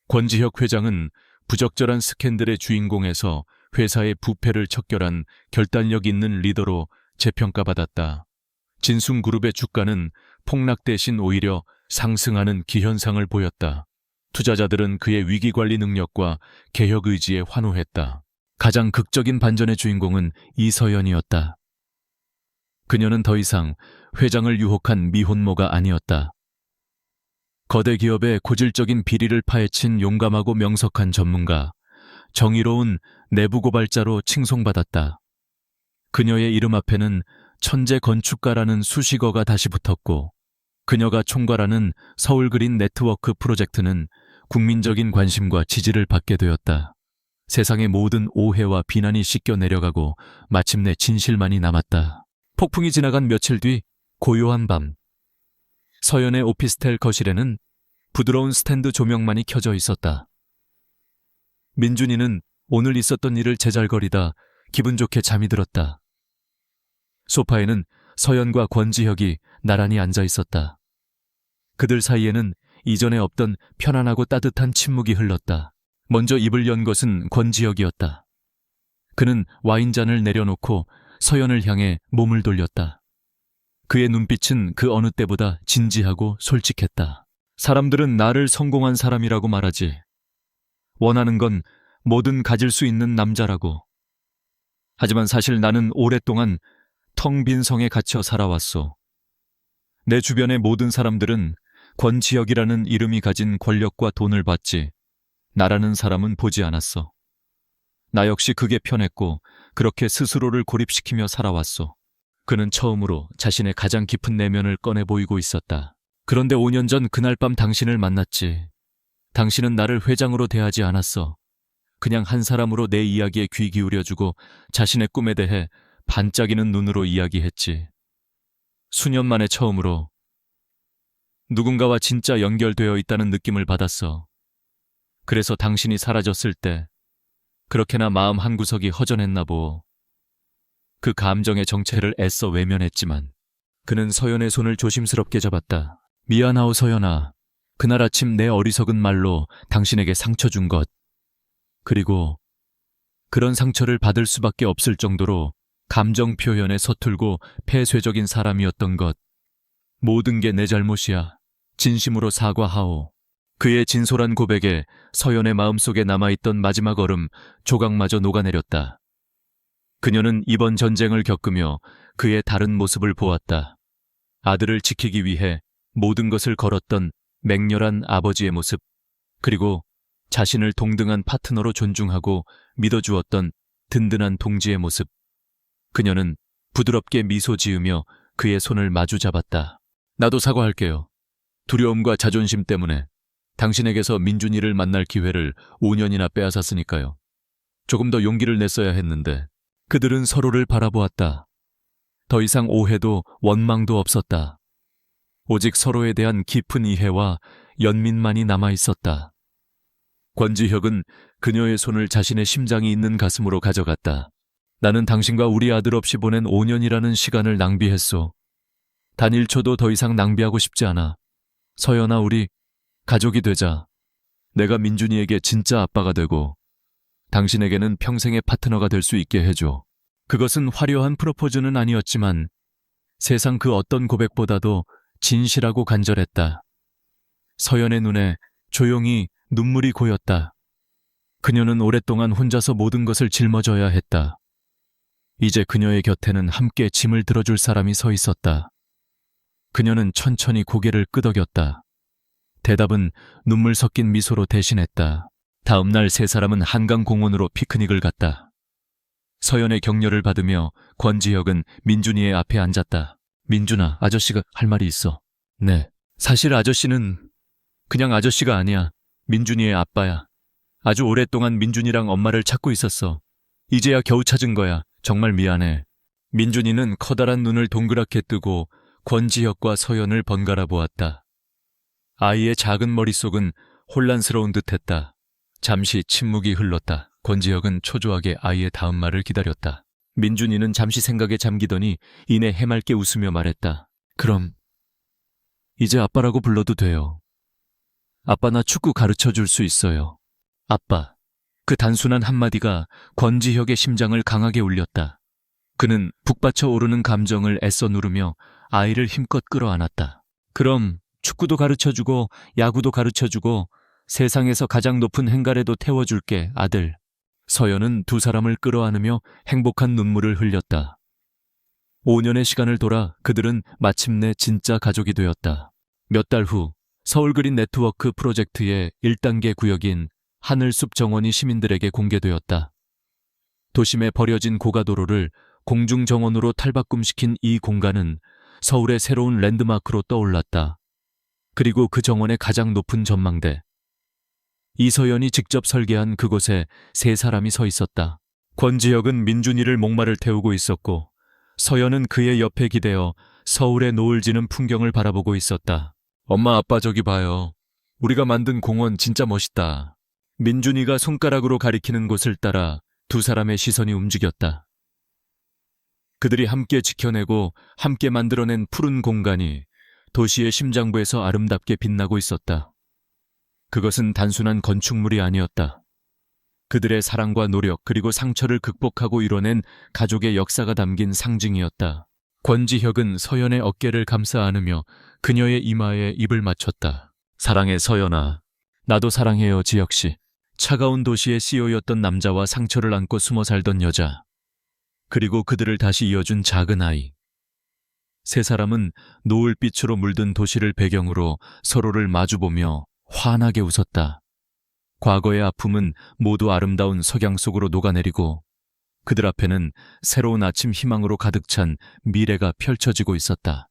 권지혁 회장은 부적절한 스캔들의 주인공에서 회사의 부패를 척결한 결단력 있는 리더로 재평가받았다. 진순그룹의 주가는 폭락 대신 오히려 상승하는 기현상을 보였다. 투자자들은 그의 위기관리 능력과 개혁 의지에 환호했다. 가장 극적인 반전의 주인공은 이서연이었다. 그녀는 더 이상 회장을 유혹한 미혼모가 아니었다. 거대 기업의 고질적인 비리를 파헤친 용감하고 명석한 전문가, 정의로운 내부 고발자로 칭송받았다. 그녀의 이름 앞에는 천재 건축가라는 수식어가 다시 붙었고 그녀가 총괄하는 서울그린 네트워크 프로젝트는 국민적인 관심과 지지를 받게 되었다. 세상의 모든 오해와 비난이 씻겨 내려가고 마침내 진실만이 남았다. 폭풍이 지나간 며칠 뒤 고요한 밤. 서연의 오피스텔 거실에는 부드러운 스탠드 조명만이 켜져 있었다. 민준이는 오늘 있었던 일을 제잘거리다 기분 좋게 잠이 들었다. 소파에는 서연과 권지혁이 나란히 앉아 있었다. 그들 사이에는 이전에 없던 편안하고 따뜻한 침묵이 흘렀다. 먼저 입을 연 것은 권지혁이었다. 그는 와인잔을 내려놓고 서연을 향해 몸을 돌렸다. 그의 눈빛은 그 어느 때보다 진지하고 솔직했다. 사람들은 나를 성공한 사람이라고 말하지. 원하는 건 뭐든 가질 수 있는 남자라고. 하지만 사실 나는 오랫동안 텅 빈 성에 갇혀 살아왔소. 내 주변의 모든 사람들은 권지혁이라는 이름이 가진 권력과 돈을 받지 나라는 사람은 보지 않았어. 나 역시 그게 편했고 그렇게 스스로를 고립시키며 살아왔소. 그는 처음으로 자신의 가장 깊은 내면을 꺼내 보이고 있었다. 그런데 5년 전 그날 밤 당신을 만났지. 당신은 나를 회장으로 대하지 않았어. 그냥 한 사람으로 내 이야기에 귀 기울여주고 자신의 꿈에 대해 반짝이는 눈으로 이야기했지. 수년 만에 처음으로 누군가와 진짜 연결되어 있다는 느낌을 받았어. 그래서 당신이 사라졌을 때 그렇게나 마음 한구석이 허전했나 보. 그 감정의 정체를 애써 외면했지만 그는 서연의 손을 조심스럽게 잡았다. 미안하오 서연아. 그날 아침 내 어리석은 말로 당신에게 상처 준 것. 그리고 그런 상처를 받을 수밖에 없을 정도로 감정 표현에 서툴고 폐쇄적인 사람이었던 것. 모든 게 내 잘못이야. 진심으로 사과하오. 그의 진솔한 고백에 서연의 마음속에 남아있던 마지막 얼음 조각마저 녹아내렸다. 그녀는 이번 전쟁을 겪으며 그의 다른 모습을 보았다. 아들을 지키기 위해 모든 것을 걸었던 맹렬한 아버지의 모습, 그리고 자신을 동등한 파트너로 존중하고 믿어주었던 든든한 동지의 모습. 그녀는 부드럽게 미소 지으며 그의 손을 마주 잡았다. 나도 사과할게요. 두려움과 자존심 때문에 당신에게서 민준이를 만날 기회를 5년이나 빼앗았으니까요. 조금 더 용기를 냈어야 했는데. 그들은 서로를 바라보았다. 더 이상 오해도 원망도 없었다. 오직 서로에 대한 깊은 이해와 연민만이 남아있었다. 권지혁은 그녀의 손을 자신의 심장이 있는 가슴으로 가져갔다. 나는 당신과 우리 아들 없이 보낸 5년이라는 시간을 낭비했소. 단 1초도 더 이상 낭비하고 싶지 않아. 서연아, 우리 가족이 되자. 내가 민준이에게 진짜 아빠가 되고 당신에게는 평생의 파트너가 될 수 있게 해줘. 그것은 화려한 프로포즈는 아니었지만 세상 그 어떤 고백보다도 진실하고 간절했다. 서연의 눈에 조용히 눈물이 고였다. 그녀는 오랫동안 혼자서 모든 것을 짊어져야 했다. 이제 그녀의 곁에는 함께 짐을 들어줄 사람이 서 있었다. 그녀는 천천히 고개를 끄덕였다. 대답은 눈물 섞인 미소로 대신했다. 다음 날 세 사람은 한강공원으로 피크닉을 갔다. 서연의 격려를 받으며 권지혁은 민준이의 앞에 앉았다. 민준아, 아저씨가 할 말이 있어. 네. 사실 아저씨는 그냥 아저씨가 아니야. 민준이의 아빠야. 아주 오랫동안 민준이랑 엄마를 찾고 있었어. 이제야 겨우 찾은 거야. 정말 미안해. 민준이는 커다란 눈을 동그랗게 뜨고 권지혁과 서연을 번갈아 보았다. 아이의 작은 머릿속은 혼란스러운 듯했다. 잠시 침묵이 흘렀다. 권지혁은 초조하게 아이의 다음 말을 기다렸다. 민준이는 잠시 생각에 잠기더니 이내 해맑게 웃으며 말했다. 그럼 이제 아빠라고 불러도 돼요. 아빠 나 축구 가르쳐 줄 수 있어요. 아빠. 그 단순한 한마디가 권지혁의 심장을 강하게 울렸다. 그는 북받쳐 오르는 감정을 애써 누르며 아이를 힘껏 끌어안았다. 그럼 축구도 가르쳐주고 야구도 가르쳐주고 세상에서 가장 높은 행가래도 태워줄게, 아들. 서연은 두 사람을 끌어안으며 행복한 눈물을 흘렸다. 5년의 시간을 돌아 그들은 마침내 진짜 가족이 되었다. 몇 달 후 서울그린 네트워크 프로젝트의 1단계 구역인 하늘숲 정원이 시민들에게 공개되었다. 도심에 버려진 고가도로를 공중정원으로 탈바꿈시킨 이 공간은 서울의 새로운 랜드마크로 떠올랐다. 그리고 그 정원의 가장 높은 전망대. 이서연이 직접 설계한 그곳에 세 사람이 서 있었다. 권지혁은 민준이를 목마를 태우고 있었고 서연은 그의 옆에 기대어 서울의 노을 지는 풍경을 바라보고 있었다. 엄마, 아빠 저기 봐요. 우리가 만든 공원 진짜 멋있다. 민준이가 손가락으로 가리키는 곳을 따라 두 사람의 시선이 움직였다. 그들이 함께 지켜내고 함께 만들어낸 푸른 공간이 도시의 심장부에서 아름답게 빛나고 있었다. 그것은 단순한 건축물이 아니었다. 그들의 사랑과 노력 그리고 상처를 극복하고 이뤄낸 가족의 역사가 담긴 상징이었다. 권지혁은 서연의 어깨를 감싸 안으며 그녀의 이마에 입을 맞췄다. 사랑해 서연아. 나도 사랑해요 지혁씨. 차가운 도시의 CEO였던 남자와 상처를 안고 숨어 살던 여자. 그리고 그들을 다시 이어준 작은 아이. 세 사람은 노을빛으로 물든 도시를 배경으로 서로를 마주보며 환하게 웃었다. 과거의 아픔은 모두 아름다운 석양 속으로 녹아내리고 그들 앞에는 새로운 아침 희망으로 가득 찬 미래가 펼쳐지고 있었다.